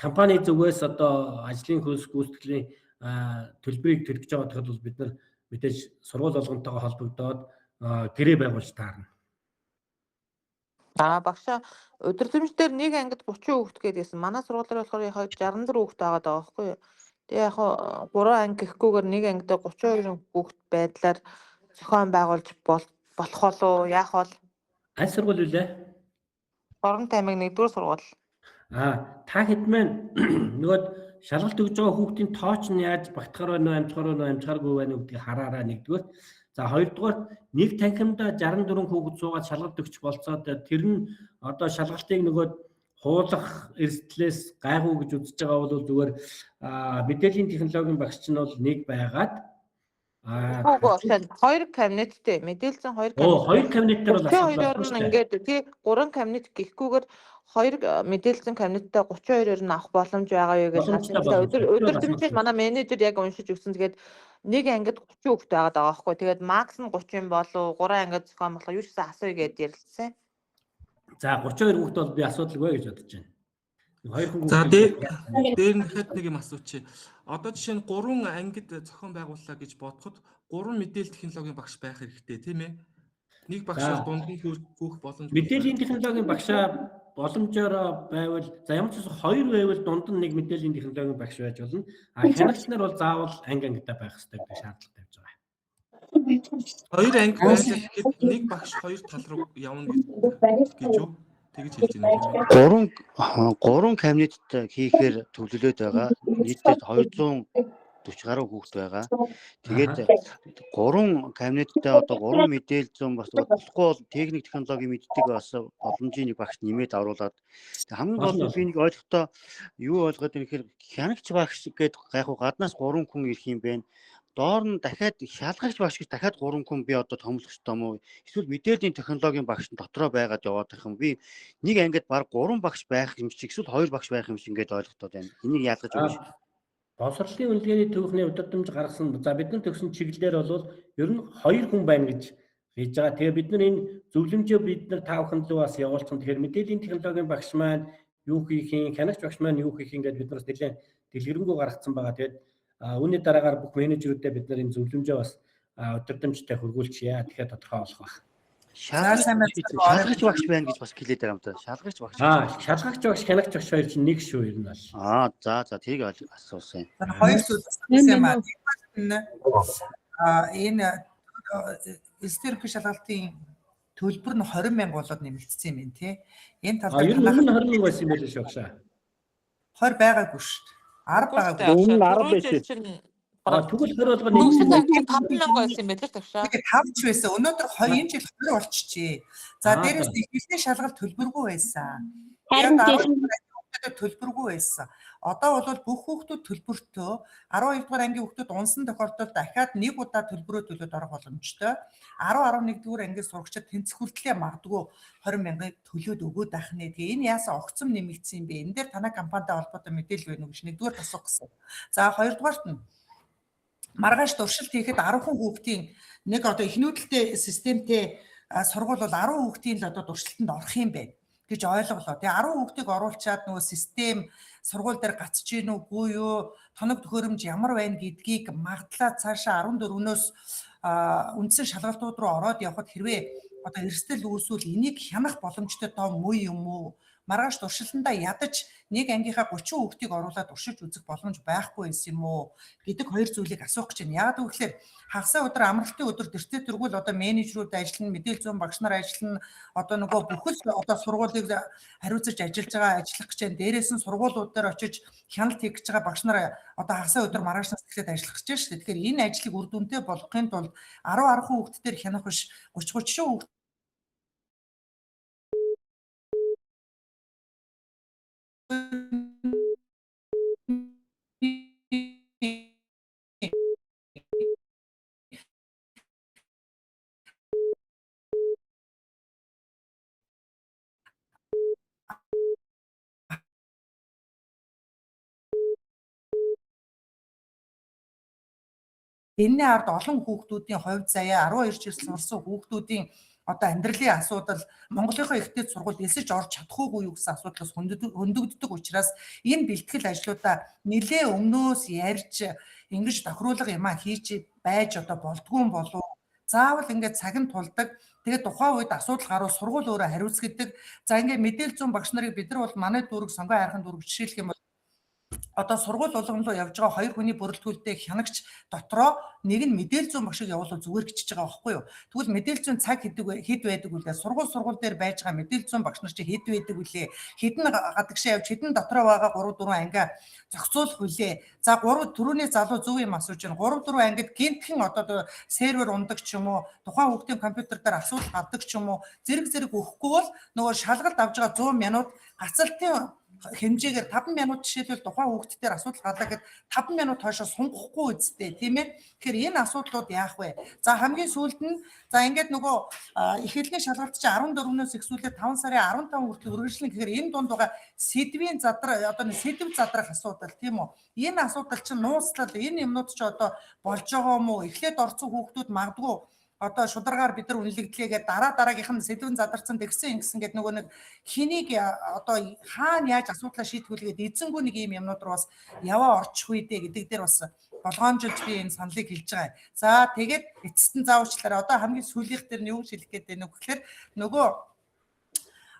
компани зүгээс одоо ажлын хөлс гүйцэтгэлийн төлбөрийг төлөж байгаа тохиолдолд бид нар мэдээж сургууль болгонтойгоо холбогдоод гэрээ байгуулж таарна. Багшаа өдөртөмж дээр нэг ангид 30 хүүхэд гэдээсэн. Манай сургуулиар болохоор яг 64 хүүхэд байгаа даа байхгүй юу. Тэгээ яг 3 анги гэхгүйгээр нэг ангидаа 32 хүүхэд байдлаар зохион байгуулж болох болоо яах бол? Аль сургууль үлээ? Орон таймыг 1-р сургууль. Та хэд маань нөгөө шалгалт өгж байгаа хүүхдийн тооч нь яаж багтахаар байна уу, амжихааргүй байна уу гэдгийг хараараа нэгдүгээр. За хоёрдугаар нэг танхимдаа 64 хүүхэд суугаад шалгалт өгч болцоод тэр нь одоо шалгалтыг нөгөө хуулах эрсдлээс гайгүй гэж үзэж байгаа бол зүгээр мэдээллийн технологийн багш нь бол нэг байгаад хоёр кабинеттэй мэдээлсэн хоёр кабинеттээр бол асуудал ингээд тий 3 кабинет гэхгүйгээр хоёр мэдээлсэн кабинеттэй 32-оор нь авах боломж байгаа юу гэж өдөртөмжөд манай менежер яг уншиж өгсөн. Тэгээд нэг ангид 30 хүүхэд байгаа даа байхгүй. Тэгээд макс нь 30 болов 3 ангид зохион болох юу ч гэсэн асууя гэдээ ярилцсан. За 32 хүүхэд бол би асуудалгүй гэж бодож байна. Хоёр хүн. За дээр нь хэд нэг юм асуучих. Одоо жишээ нь 3 ангид зохион байгууллаа гэж бодоход 3 мэдээлэл технологийн багш байх хэрэгтэй тийм ээ. Нэг багш дунд нь хөөх боломж. Мэдээллийн технологийн багшаа боломжоор байвал за ямар ч гэсэн 2 байвал дунд нь нэг мэдээллийн технологийн багш байж болно. Хянагч нар бол заавал ангидаа байх хэрэгтэй гэдэг шаардлага тавьж байгаа. 2 анги байгаад нэг багш 2 тал руу явна гэж үү. тэгж хэлж байна тийм ээ. Гурван кабинетд хийхээр төлөвлөд байгаа. Нийтдээ 240 гаруй хүүхэд байгаа. Тэгээд 3 кабинеттай одоо 3 мэдээлэл зүүн бас болохгүй бол техник технологи мэддэг бас боломжийн нэг багш нэмээд оруулаад хамгийн гол нь би нэг ойлгохдоо юу ойлгоод байна гэхээр хянагч багш гэдэг гайхуу гаднаас 3 хүн ирэх юм байна. Доор нь дахиад шалгагч багш гэж дахиад 3 хүн би одоо томлох ёстой юм уу? Эсвэл мэдээллийн технологийн багш нь дотроо байгаад яваад байх юм. Би нэг ангид баг 3 багш байх юм шиг эсвэл 2 багш байх юм шиг ингээд ойлгоход байна. Энийг яалгаж өгөөч. Боловсролын үнэлгээний төвхний удирдамж гаргасан за бид нар төгсөн чиглэлээр бол ер нь 2 хүн байна гэж хийж байгаа. Тэгээ бид нар энэ зөвлөмжөө бид нар таавхан руу бас явуулсан. Тэгэхээр мэдээллийн технологийн багш маань юу хийх юм, хянагч багш маань юу хийх юм гэдээ бид нар бас нэлээд дэлгэрэнгүй гаргацсан байгаа. Тэгээд үүний дараагаар бүх менежерүүдэд бид нар энэ зөвлөмжөө бас удирдамжтай хөргүүлчихье. Тэгэхээр тодорхой болох байх. Шалгагч багш байна гэж бас хэлээд байгаа юм та. Шалгагч багш. Шалгагч багш, хянагч багш хоёр чинь нэг шүү ер нь бол. За тийг асуусан. Хоёр зүйл асуусан юм аа. Энэ эстерик шалгалтын төлбөр нь 20,000 болоод нэмэгдсэн юм байна тий. Энэ талд ер нь 20,000 байсан юм байл шүү багшаа. 20 байгаагүй шүү дээ. 10 байгаагүй. Өмнө 10 байсан. Тэгвэл 20 болгоо нэмсэн. 5,000 байсан юм байлээ тавшаа. Тэгээд 5 ч байсан. Өнөөдөр 2 жил 20 болчихжээ. За дээрээс ихний шалгалт төлбөргүй байсан. Харин төлбөргүй байсан. Одоо бол бүх хүүхдүүд төлбөртөө 12 дугаар ангийн хүүхдүүд унсан тохиолдолд дахиад нэг удаа төлбөрөө төлөөд орох боломжтой. 10-11 дугаар ангийн сурагчид тэнцэх хүртлээр магадгүй 20,000-ыг төлөөд өгөөд байх нэ. Тэгээ энэ яасан огцом нэмэгдсэн юм бэ? Энэ дээр танай компанитай холбоотой мэдээлэл байна уу гэж нэгдүгээр асуух гэсэн. За хоёрдугаарт нь маргааш туршилт хийхэд 10 хүүхдийн нэг одоо ихнүүдэлтэй системтэй сургууль бол 10 хүүхдийн л одоо туршилтанд орох юм байна гэж ойлголоо. Тэгээ 10 хүүхдийг оруулчаад нөгөө систем сургууль дээр гацж гин үгүй юу, тоног төхөөрөмж ямар байна гэдгийг магадлаа цаашаа 14-өөс үндсэн шалгалтууд руу ороод явхад хэрвээ одоо эрсдэл үүсвэл энийг хянах боломжтой том муу юм уу? Маргааш туршилтандаа ядаж нэг ангийнхаа 30 хүүхдийг оруулаад туршиж үзэх боломж байхгүй байсан юм уу гэдэг хоёр зүйлийг асуух гэж байна. Яагаад гэвэл хагасаа өдөр амралтын өдөр тэртээ тэргүүл одоо менежерүүд ажиллана, мэдээлэл зүйн багш нар ажиллана, одоо нөгөө бүхэл одоо сургуулийг хариуцаж ажиллаж байгаа ажиллах гэж байна. Дээрээс нь сургуулиуд дээр очиж хяналт хийх гэж байгаа багш нар одоо хагасаа өдөр маргаашнаас эхлээд ажиллах гэж байна шүү дээ. Тэгэхээр энэ ажлыг үр дүнтэй болгохын тулд 10 хүүхдээр хянах биш 30 хүүхд энэний ард олон хүүхдүүдийн хувьд заяа 12 жил сурсан хүүхдүүдийн одоо амьдралын асуудал Монголынхоо ихтэй сургуульд элсэж орж чадахгүй юу гэсэн асуудлаас хөндөгддөг учраас энэ бэлтгэл ажлуудаа нэлээ өмнөөс ярьж ингэж тохируулга юм хийж байж одоо болдгүй юм болов заавал ингээд цаг нь тулдаг. Тэгээд тухайн үед асуудал гарвал сургууль өөрөө хариуцдаг. За ингээд мэдээлэл зүйн багш нарыг бид нар бол манай дүүрэг сонгой хайрхан дүүрэг жишээлх юм бол одоо сургууль болгон руу явж байгаа хоёр хүний бүрэлдэхүүнтэй хянагч дотроо нэг нь мэдээлэл зүйн багшийг явуулах зүгээр гिचж байгаа байхгүй юу. Тэгвэл мэдээлэл зүйн цаг хэд байдаг үлээ сургууль дээр байж байгаа мэдээлэл зүйн багш нар чи хэд байдаг үлээ хэдэн гадагшаа явж хэдэн дотроо байгаа 3-4 анги зохицуулах үлээ. За 3 түрүүний залуу зөв юм асууж байна. 3-4 ангид гинтхэн одоо сервер ундаг ч юм уу тухайн хүүхдийн компьютер дээр асуудал гардаг ч юм уу зэрэг өгөхгүй бол нөгөө шалгалт авж байгаа 100 минут гацалтын хэмжээгээр 5 минут жишээлбэл тухайн хүүхд дээр асуудал гарлаа гэхэд 5 минут хойшоо сунгахгүй үсттэй тийм ээ. Тэгэхээр энэ асуудлууд яах вэ? За хамгийн сүүлд нь за ингээд нөгөө эхлэлийн шалгалт чи 14-өөс эхлүүлээд 5 сарын 15 хүртэл үргэлжлэн гэхээр энэ дунд байгаа сэдвийн задраа одоо сэдв задрах асуудал тийм үү? Энэ асуудал чинь нууцлал энэ юмнууд ч одоо болж байгаа юм уу? Эхлээд орсон хүүхдүүд магадгүй одоо шударгаар бид нар үнэлэгдлээгээ дараагийнх нь сэдвэн задарсан тэгсэн ингэсэн гэдэг нөгөө нэг хэнийг одоо хаана яаж асуудлаа шийдвэрлэгээд эзэнгүй нэг юм юмнууд руу бас яваа орчих үү гэдэг дээр бас болгоомжилж би энэ саналыг хэлж байгаа. За тэгээд эцэст нь заавчлаараа одоо хамгийн сүүлийнх дээр нь юу хэлэх гээд байна вэ гэхээр нөгөө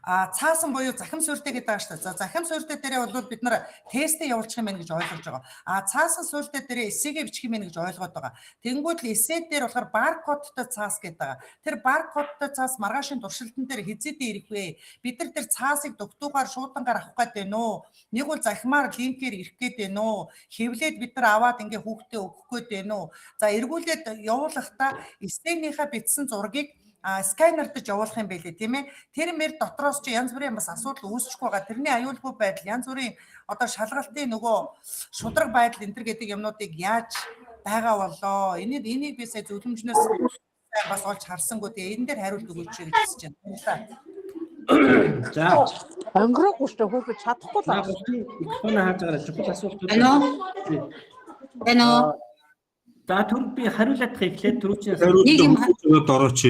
цаасан буюу захим суурьтай гэдэг байгаа шүү дээ. За захим суурьтай дээрээ бол бид нар тестээ явуулчих юм байна гэж ойлгож байгаа. Цаасан суурьтай дээрээ эсээгээ бичих юм байна гэж ойлгоод байгаа. Тэнгүүд л эсээ дээр болохоор баркодтой цаас гэдэг байгаа. Тэр баркодтой цаас маргаашийн туршилтан дээр хизээдээ ирэх вэ? Бид нар тэр цаасыг дугтуугаар шуудангаар авах гээд байна уу? Нэг бол захимаар линкээр ирэх гээд байна уу? Хэвлээд бид нар аваад ингээ хүүхдээ өгөх гээд байна уу? За эргүүлээд явуулахдаа эсээнийхээ бичсэн зургийг сканердж явуулах юм байлээ тийм ээ. Тэр мэр дотроос чи янз бүрийн бас асуудал үүсчихгүй байгаа. Тэрний аюулгүй байдал, янз бүрийн одоо шалгалтын нөгөө шудраг байдал энэ төр гэдэг юмнуудыг яаж байгаа болоо. Энийг би сая зөвлөмжнөөс бас олж харсангүй. Тэгээ энэ дээр хариулт өгөөч гэж хэлж байна. За Өнгөрөөгүй шүү хүүхэд чадахгүй л байна. микрофон хааж гараа чухал асуултууд. Байна. За түр би хариулах эхлээд түрүүчнээс Нэг юм хариулт орооч.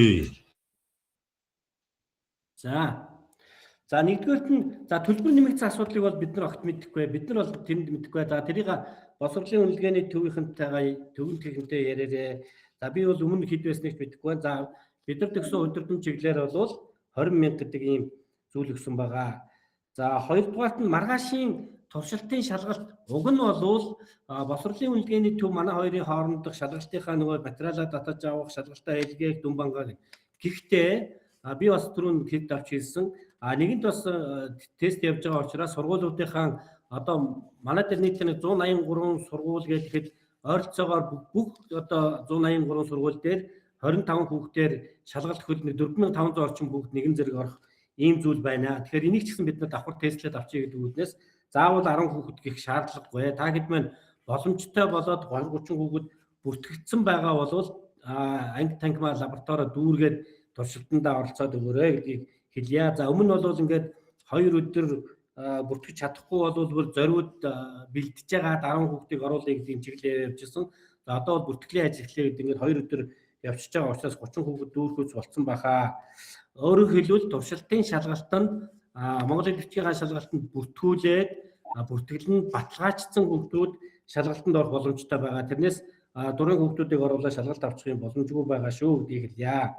За нэгдүгээрт нь за төлбөр нэмэгдсэн асуудлыг бол бид нар огт мэдэхгүй. Бид нар бол тэнд мэдэхгүй. За тэрийг боловсролын үнэлгээний төвийнхэнтэйгээ төвийн техниктэй яриараа. За би бол өмнө хэд байсныг мэдэхгүй. За бид нар төгсөн удирдам чиглэлээр бол 20,000 гэдэг ийм зүйл өгсөн байгаа. За хоёрдугаарт нь маргаашийн туршилтын шалгалт уг нь бол боловсролын үнэлгээний төв манай хоёрын хоорондох шалгалтынхаа нөгөө материалаа татаж авах, шалгалтаа илгээх дүн бангаа. Гэхдээ би бас түрүүн хэд авч хэлсэн. Нэгэнт бас тест явж байгаа учраас сургуулиудынхаа одоо манай дээр нийтлэн 183 сургууль гэхэд ойролцоогоор бүх одоо 183 сургууль дээр 25 хүүхдээр шалгалт хөлний 4500 орчим хүүхд нэгэн зэрэг орох ийм зүйл байна. Тэгэхээр энийг ч гэсэн бид нар давхар тестлээд авчиг гэдэг үднээс заавал 10 хүүхэд гэх шаардлагагүй. Та хэд маань боломжтой болоод 30 хүүхэд бүртгэгдсэн байгаа бол анги танхимаа лабораторио дүүргээд туршилтандаа оролцоод өгөөрэй гэдгийг хэлье. За өмнө бол ингээд 2 өдөр бүртгэж чадахгүй бол зориуд бэлдэж байгаа 10 хүүхдийг оруулъя гэдэг чиглэлээр явжсэн. За одоо бол бүртгэлийн ажил эхлэе гэдэг ингээд 2 өдөр явчихж байгаа учраас 30 хүүхэд дүүрхүүц болцсон баха. Өөрөөр хэлбэл туршилтын шалгалтанд Монголын бичгийн шалгалтанд бүртгүүлээд бүртгэл нь баталгаажсан хүүхдүүд шалгалтанд орох боломжтой байгаа. Тэрнээс дурын хүүхдүүдийг оруулаад шалгалт авчих юм боломжгүй байгаа шүү гэдгийг хэлье.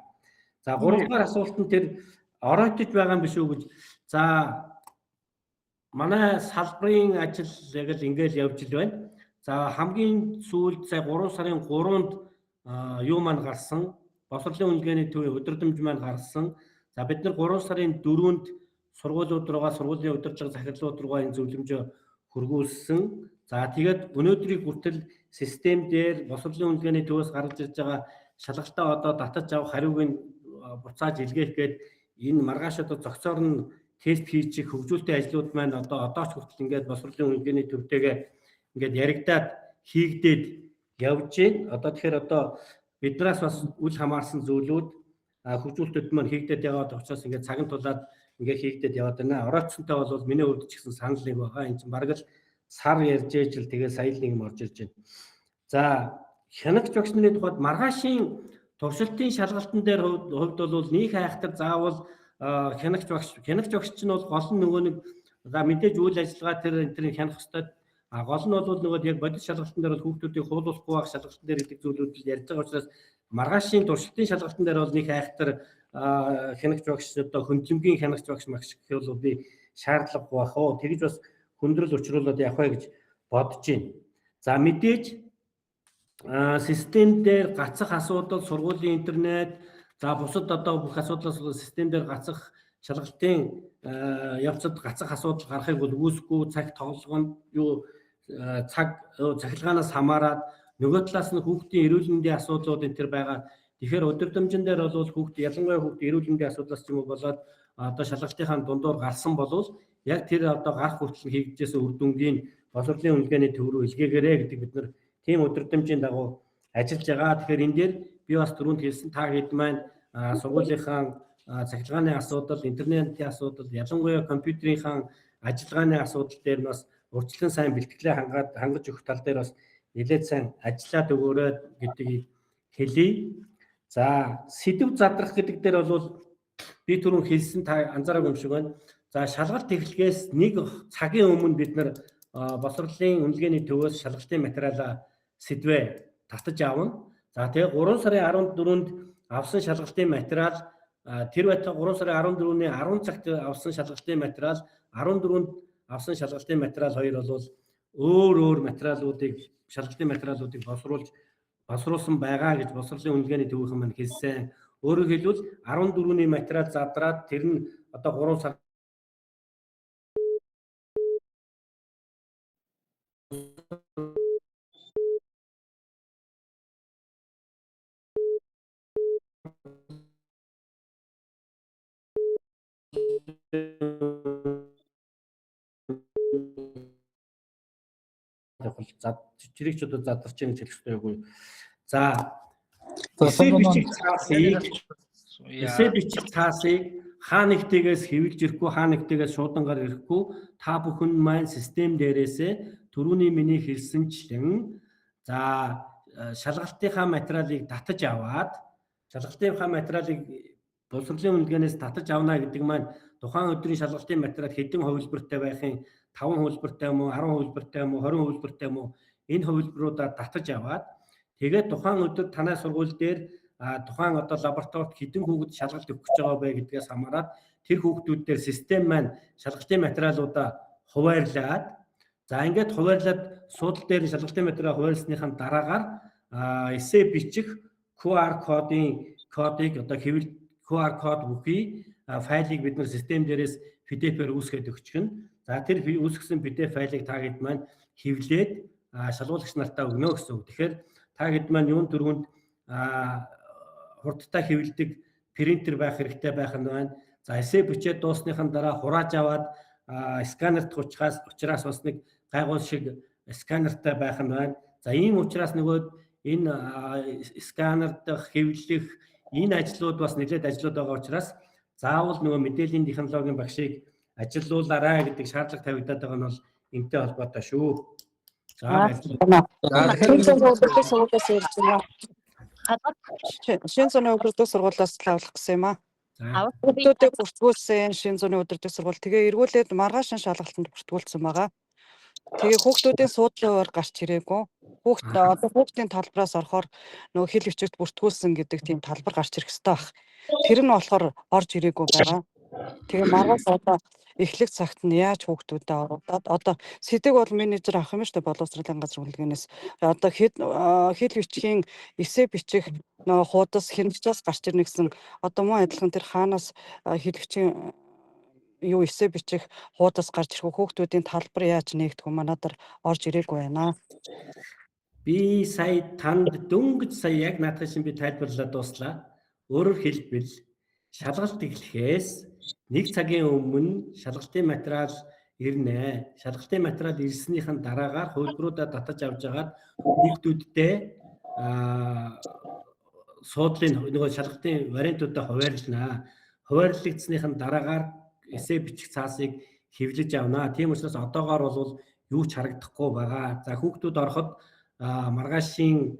За 3 дугаар асуулт нь тэр оройтож байгаа юм биш үү гэж. За манай салбарын ажил яг л ингээл явж ил байна. За хамгийн сүүлд сая 3 сарын 3-нд юу маань гарсан. Боловсролын үнэлгээний төвийн удирдамж маань гарсан. За бид нар 3 сарын 4-нд сургуулиуд руугаа сургуулийн удирдах захирлууд руугаа энэ зөвлөмжөө хөргүүлсэн. За тэгээд өнөөдрийг хүртэл систем дээр боловсролын үнэлгээний төвөөс гаргаж ирж байгаа шалгалтаа одоо татаж авах хариуг буцааж илгээх гээд энэ маргааш одоо зохицоор нь тест хийчих хөгжүүлэлтийн ажлууд маань одооч хүртэл ингээд боловсролын үнэлгээний төвтэйгээ ингээд яригадаад хийгдээд явж байна. Одоо тэгэхээр одоо биднээс бас үл хамаарсан зүйлүүд хөгжүүлэлтүүд маань хийгдээд яваад учраас ингээд цагаан тулаад ингээд хийгдээд яваад байна. Орооцсонтой бол миний хувьд ч гэсэн санал нэг байгаа. Энд чинь бараг л сар ярьж ижил тэгээ сая л нэг юм орж ирж байна. За хянагч багшны тухайд маргаашийн туршилтын шалгалтын дээр хувьд бол нэг хайхтар заавал хянагч багш чинь бол гол нь нөгөө нэг за мэдээж үйл ажиллагаа тэр хянах хэвээр гол нь бол нөгөө яг бодит шалгалтын дээр бол хүүхдүүдийг хуулуулахгүй байх шалгалтын дээр гэдэг зүйлүүд ярьж байгаа учраас маргаашийн туршилтын шалгалтын дээр бол нэг хайхтар хянагч багш одоо хөндлөмгийн хянагч багш магш гэх бол би шаардлага байх оо тэгж бас хөндрөл учруулад явах вэ гэж бодож байна. За мэдээж систем дээр гацах асуудал сургуулийн интернет за бусад одоо бүх асуудлаас систем дээр гацах шалгалтын явцад гацах асуудал гарахыг бол үүсэхгүй цаг тоглоомд юу цаг цахилгаанаас хамаарат нөгөө талаас нь хүүхдийн эрүүл мэндийн асуудлууд энэ төр байгаа. Тэгэхээр удирдамжин дээр бол хүүхд ялангуяа хүүхд эрүүл мэндийн асуудлаас ч юм уу болоод одоо шалгалтынхаа дундуур гарсан болвол яг тэр одоо гарах хүртэл хийгдсэн үр дүнгийн боловсролын үнэлгээний төв рүү илгээгээрэй гэдэг бид нар тийм удирдамжийн дагуу ажиллаж байгаа. Тэгэхээр энэ дээр би бас түрүүнд хэлсэн та хэд маань сургуулийнхаа цахилгааны асуудал, интернетийн асуудал, ялангуяа компьютерийнхаа ажиллагааны асуудал дээр нь бас урьдчилан сайн бэлтгэлээ хангаж өгөх тал дээр бас нэлээд сайн ажиллаад өгөөрэй гэдгийг хэлье. За сэдв задрах гэдэг дээр бол би түрүүн хэлсэн та анзаараагүй юм шиг байна. За шалгалт эхлэхээс нэг цагийн өмнө бид нар боловсролын үнэлгээний төвөөс шалгалтын материалаа сэдвээ татаж авна. За тэгээ 3 сарын 14-нд авсан шалгалтын материал тэр байтугай 3 сарын 14-ний 10 цагт авсан шалгалтын материал 14-нд авсан шалгалтын материал хоёр бол өөр материалуудыг шалгалтын материалуудыг боловсруулсан байгаа гэж боловсролын үнэлгээний төвийнхэн маань хэлсэн. Өөрөөр хэлбэл 14-ний материал задраад тэр нь одоо 3 сар чирэгч одоо задарч байгаа гэж хэлэх хэрэгтэй юу? За эсээ бичих цаасыг хаа нэгтээс хэвлж ирэхгүй, хаа нэгтээс шуудангаар ирэхгүй та бүхэн маань систем дээрээсээ түрүүний миний хэлсэнчлэн за шалгалтынхаа материалыг татаж аваад шалгалтынхаа материалыг боловсролын үнэлгээнээс татаж авна гэдэг маань тухайн өдрийн шалгалтын материал хэдэн хувилбартай байхын 5 хувилбартай юм уу, 10 хувилбартай юм уу, 20 хувилбартай юм уу энэ хувилбаруудаа татаж аваад тэгээд тухайн өдөр танай сургууль дээр тухайн одоо лабораторид хэдэн хүүхэд шалгалт өгөх гэж байгаа вэ гэдгээс хамаарат тэр хүүхдүүд дээр систем маань шалгалтын материалуудаа хуваарлаад за ингээд хуваарлаад суудал дээр шалгалтын материал хуваарлсныхаа дараагаар эсээ бичих QR кодыг одоо хэвлэл QR код бүхий файлыг бид нар систем дээрээс PDF-ээр үүсгээд өгч гэн. За тэр үүсгэсэн PDF файлыг та хэд маань хэвлээд шалгуулагч нартаа өгнө гэсэн үг. Тэгэхээр та хэд маань юун дөрвөнд хурдтай хэвлэдэг принтер байх хэрэгтэй байх нь байна. За эсээ бичээд дуусныхан дараа хурааж аваад сканерт учраас бас нэг гайгүй шиг сканертай байх нь байна. За ийм учраас нөгөө энэ сканерт хэвлэх энэ ажлууд бас нэлээд ажлууд байгаа учраас заавал нөгөө мэдээллийн технологийн багшийг ажилуулаарай гэдэг шаардлага тавигдаад байгаа нь бол энэтэй холбоотой шүү. За шинэ зууны өдрөдөө сургуулиас авах гэсэн юм аа. Хүүхдүүдийг бүртгүүлсэн шинэ зууны өдрөдөө сургууль тэгээ эргүүлээд маргааш шалгалтанд бүртгүүлсэн байгаа. Тэгээ хүүхдүүдийн суудлын өөр гарч ирээгүй. Хүүхдийн талбараас орохоор нөгөө хэл хвчэгт бүртгүүлсэн гэдэг тийм талбар гарч ирэх хэрэгтэй баг. Тэр нь болохоор орж ирээгүй байгаа. Тэгээ маргааш одоо эхлэх цагт нь яаж хүүхдүүдэд оруулаад одоо сэдэг бол менежер авах юм шүү дээ боловсролын газар үнэлгээнээс одоо хэл бичгийн эсээ бичих нөгөө хуудас хянагчаас гарч ирнэ гэсэн одоо мөн адилхан тэр хаанаас хэл бичгийн юу эсээ бичих хуудас гарч ирэх хүүхдүүдийн талбар яаж нээгдэх вэ манайдар орж ирээгүй байна. Би сая танд дөнгөж сая яг наадах шиг би тайлбарлаад дууслаа. Өөрөөр хэлбэл шалгалт эхлэхээс 1 цагийн өмнө шалгалтын материал ирнэ. Шалгалтын материал ирснийхэн дараагаар хувилбаруудаа татаж авч агаад хүүхдүүдтэй суудлын нөгөө шалгалтын вариантуудаа хуваарлнаа. Хуваарлагдсныхэн дараагаар эсээ бичих цаасыг хэвлэж авнаа. Тийм учраас одоогоор бол юу ч харагдахгүй байгаа. За хүүхдүүд ороход маргаашийн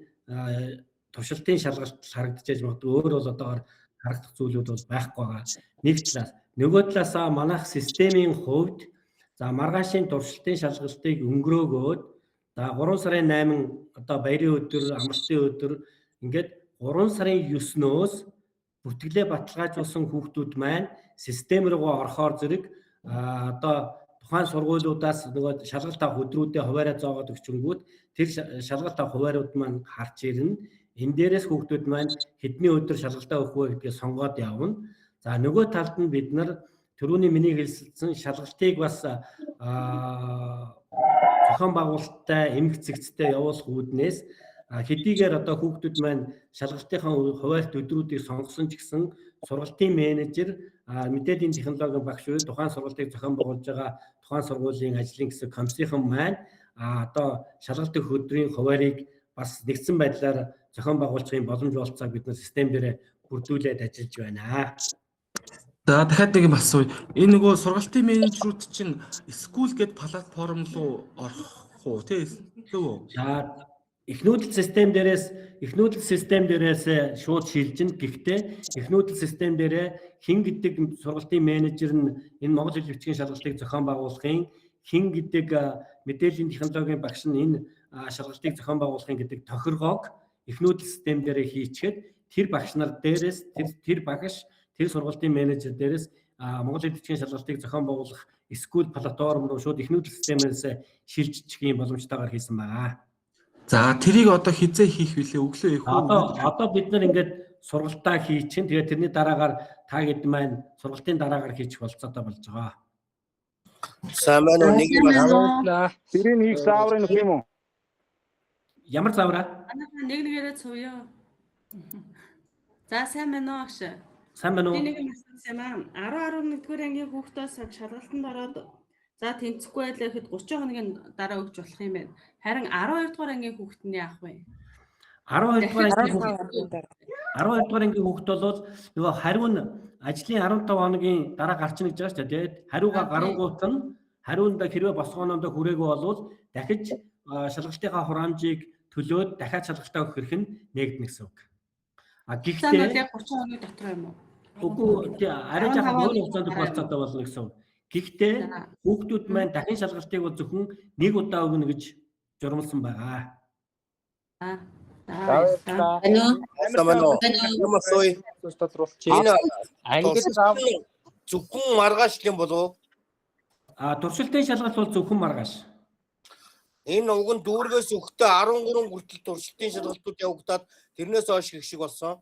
туршилтын шалгалт харагдчихж магадгүй өөр бол одоогоор харагдах зүйлүүд бол байхгүй байгаа. Нэг талаас нөгөө талаас манайх системийн хувьд за маргаашийн туршилтын шалгалтыг өнгөрөөгөөд за 3 сарын 8 одоо баярын өдөр, амралтын өдөр ингээд 3 сарын 9-өөс бүртгэлээ баталгаажуулсан хүүхдүүд маань систем рүү орохоор зэрэг одоо тухайн сургуулиудаас нөгөө шалгалт авах өдрүүдэд хуваараа зоогоод өгчөнгүүд тэр шалгалт авах хуваарууд маань харж ирнэ. Энэ дээрээс хүүхдүүд маань хэдний өдөр шалгалтаа өгөх вэ гэдгийг сонгоод явна. За нөгөө талд нь бид нар түрүүний миний хэлсэн шалгалтыг бас зохион байгуулалттай эмх цэгцтэй явуулах үүднээс хэдийгээр одоо хүүхдүүд маань шалгалтынхаа хуваарт өдрүүдийг сонгосон ч гэсэн сургалтын менежер мэдээллийн технологийн багш уу тухайн сургалтыг зохион байгуулж байгаа тухайн сургуулийн ажлын хэсэг комиссийнхан маань одоо шалгалт өгөх өдрийн хуваарийг бас нэгдсэн байдлаар зохион байгуулахын боломж олцоог бид нар систем дээр бүрдүүлээд ажиллаж байна. За дахиад нэг юм асууя. Энэ нөгөө сургалтын менежерүүд чинь скул гэдэг платформ руу орох уу тий? За их нүүдэл систем дээрээс шууд шилжин. Гэхдээ их нүүдэл систем дээрээ хэн гэдэг сургалтын менежер нь энэ Монгол хэл бичгийн шалгалтыг зохион байгуулахын хэн гэдэг мэдээллийн технологийн багш нь энэ шалгалтыг зохион байгуулахын гэдэг тохиргоог их нүүдэл систем дээрээ хийчихэд тэр багш нар дээрээс тэр багш тэр сургалтын менежер дээрээс Монгол эдийн шалгалтыг зохион байгуулах School платформ руу шууд их нүүдэл системээс шилжчих юм боломжтойгоор хийсэн байгаа. За тэрийг одоо хизээ хийх вүлээ өглөө их Одоо бид нар ингээд сургалтаа хийчихэн тэгээд тэрний дараагаар та хэд маань сургалтын дараагаар хийчих болцоотой болж байгаа. Сайн байна уу? Нэг юм байна. Тэрийг хийх зааврын нөх юм уу? Ямар заавраа? Нэгээрээ цувё. За сайн байна уу агш? Сайн байна уу? Би нэг юм асуусан юм аа. 10-11-р ангийн хүүхдөөс шалгалтанд ороод за тэнцэхгүй байлаа гэхэд 30 хоногийн дараа өгч болох юм байна. Харин 12-р ангийн хүүхэд нь яах вэ? 12-р ангийн хүүхэд бол нөгөө хариу нь ажлын 15 хоногийн дараа гарчна гэж байгаа шүү дээ. Тэгээд хариугаа гарангуут нь хариунд хэрвээ босгоононд хүрээгүй болвол дахиж шалгалтынхаа хураамжийг төлөөд дахиад шалгалтаа өгөх хэрэг нь нэгднэ гэсэн үг. Гэхдээ 30 хоногийн дотор юм уу? Үгүй арай жаахан өөр хугацаанд болцоотой болно гэсэн үг. Гэхдээ хүүхдүүд маань дахин шалгалтыг бол зөвхөн нэг удаа өгнө гэж журмалсан байгаа. Зөвхөн маргааш юм болов уу? Туршилтын шалгалт бол зөвхөн маргааш. Энэ уг нь дүүргээс өгтөө 13 хүртэл туршилтын шалгалтууд явагдаад тэрнээс хойш их шиг болсон.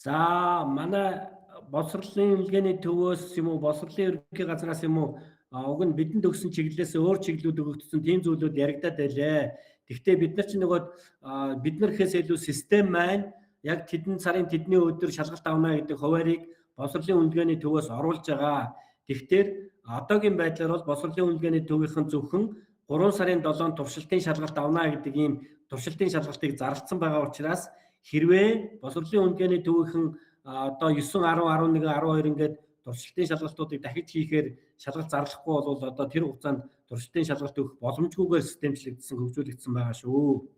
За манай боловсролын үнэлгээний төвөөс юм уу боловсролын ерөнхий газраас юм уу уг нь бидэнд өгсөн чиглэлээс өөр чиглэлүүд өгөгдсөн тийм зүйлүүд яригадаад байлээ. Гэхдээ бид нар чинь нөгөө бид нар гэхээс илүү систем маань яг тэдэн сарын тэдний өдөр шалгалт авна гэдэг хуваарийг боловсролын үнэлгээний төвөөс оруулж байгаа. Тэгэхээр одоогийн байдлаар бол боловсролын үнэлгээний төвийнхэн зөвхөн 3 сарын 7 туршилтын шалгалт авна гэдэг ийм туршилтын шалгалтыг зарласан байгаа учраас хэрвээ боловсролын үнэлгээний төвийнхэн одоо 9, 10, 11, 12 ингээд туршилтын шалгалтуудыг дахиж хийхээр шалгалт зарлахгүй бол одоо тэр хугацаанд туршилтын шалгалт өгөх боломжгүйгээр системчлэгдсэн хөгжүүлэгдсэн байгаа шүү.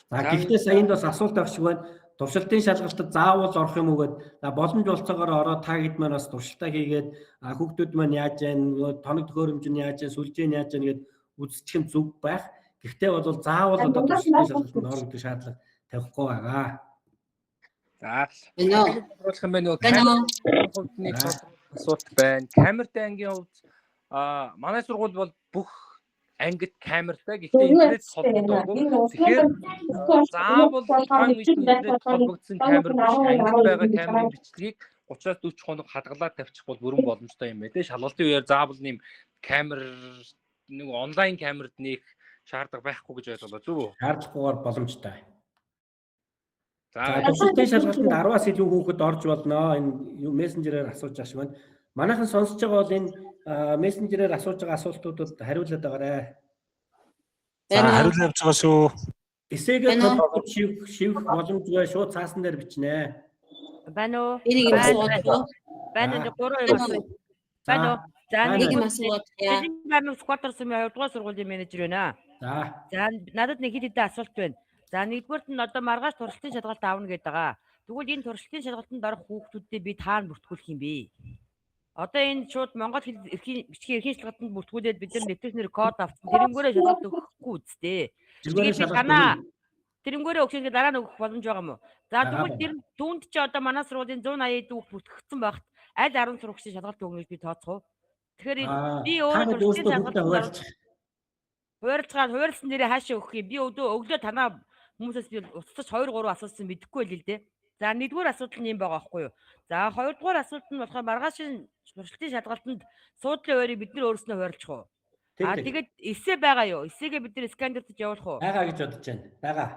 За гэхдээ саянд бас асуулт авах шиг байна. Туршилтын шалгалтад заавал орох юм уу гэдэг. Боломж болцоогоор ороод та хэд маань бас туршилтаа хийгээд хүүхдүүд маань яаж яана, тоног төхөөрөмж нь яаж яана, сүлжээ нь яаж яана гэд үзчих нь зөв байх. Гэхдээ бол заавал одоо туршилтын шалгалтанд орох гэдэг шаардлага тавихгүй байгаа. За оруулах юм байна уу? Хувьд нэг асуулт байна. Камертай ангийн хувьд манай сургууль бол бүх ангид камертай. Гэхдээ интернет холбогдоогүй. Тэгэхээр заавал тухайн үед интернет холбогдсон камер биш ангид байгаа камерын бичлэгийг 30-40 хоног хадгалаад тавьчих бол бүрэн боломжтой юм байна. Шалгалтын үеэр заавал нэм камер нэг онлайн камерд нэг шаардлага байхгүй гэж ойлголоо зүг үү? Шаардлагагүйгээр боломжтой. За туршилтын шалгалтанд 10-аас илүү хүүхэд орж болно. Энэ мессенжерээр асууж байгаа шиг байна. Манайхан сонсож байгаа бол энэ мессенжерээр асууж байгаа асуултуудад хариулаад байгаарай. За хариулж явж байгаа шүү. Эсээгээ шивэх боломжгүй шууд цаасан дээр бичнэ. Байна уу? Энийг асууад. Байна уу? Байна уу? За нэг юм асууад. Энэ байна уу? Скватер сумын 2 дугаар сургуулийн менежер байна. За надад нэг хэд хэдэн асуулт байна. За нэгдүгээрт нь одоо маргааш туршилтын шалгалт аавна гэдэг байгаа. Тэгвэл энэ туршилтын шалгалтанд орох хүүхдүүдтэй би таана бүртгүүлэх юм бэ? Одоо энэ шууд Монгол хэл бичгийн эрхийн шалгалтанд бүртгүүлээд бид нар нэвтрүүлснээр код авсан. Тэрнгээрээ шалгалт өгөхгүй үсттэй. Тэрнгээрээ өгсөнд дараа нь өгөх боломж байгаа юм уу? За тэгвэл тэр түүнд чи одоо манай сургуулийн 180 дүүх бүртгэгдсэн багт аль 10 сурагчийн шалгалт өгнө гэж би тооцох уу? Тэгэхээр би өөрөө туршилтын шалгалтанд хуваарлцгаад хуваарлсан дээрээ хаашаа өгөх юм? Би өглөө танаа хүмүүсээс би уцтаж 2 3 асуусан мэдэхгүй байл л дээ. За нэгдүгээр асуудал нь юм байгаа байхгүй юу? За хоёрдугаар асуудал нь болохоор маргаашийн туршилтын шалгалтанд суудлын хуваарийг бид нар өөрснөө хуваарлцах уу? Тэгээд эсээ байгаа юу? Эсээгээ бид нар сканердэж явуулах уу? Байгаа гэж бодож байна. Байгаа.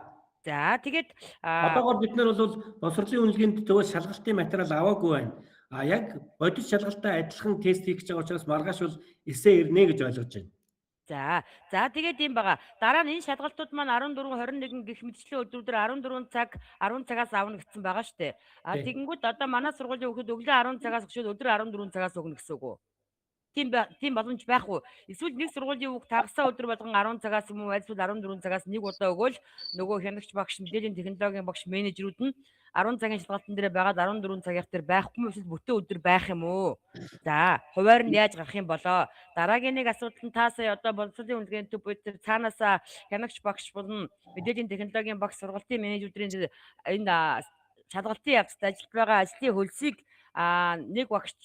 За тэгээд одоогоор бид нар бол боловсролын үнэлгээнд төвөөс шалгалтын материал аваагүй байна. Яг бодит шалгалтаа адилхан тест хийх гэж байгаа учраас маргааш бол эсээ ирнэ гэж ойлгож байна. За тэгээд юм байгаа. Дараа нь энэ шалгалтууд маань 14 21 гэх мэтчлэн өдрүүдээр 14 цаг 10 цагаас авна гэсэн байгаа шүү дээ. Тэгэнгүүт одоо манай сургуулийн хүүхэд өглөө 10 цагаас өгчөөд өдөр 14 цагаас өгнө гэсэн үг үү? Тийм боломж байхгүй. Эсвэл нэг сургуулийн хүүхд тагсаа өдөр болгон 10 цагаас юм уу эсвэл 14 цагаас нэг удаа өгөөл нөгөө хянагч багш мэдээллийн технологийн багш менежерүүд нь 10 цагийн шалгалтын дээр байгаад 14 цагийнх дээр байхгүй юм эсвэл бүтэн өдөр байх юм уу? За, хуваар нь яаж гарах юм болоо? Дараагийн нэг асуудал нь та сая одоо боловсролын үнэлгээний төв дээр цаанаасаа хянагч багш болон мэдээллийн технологийн багш сургалтын менежерүүдийн энэ шалгалтын явцад ажилт байгаа ажлын хөлсийг нэг багш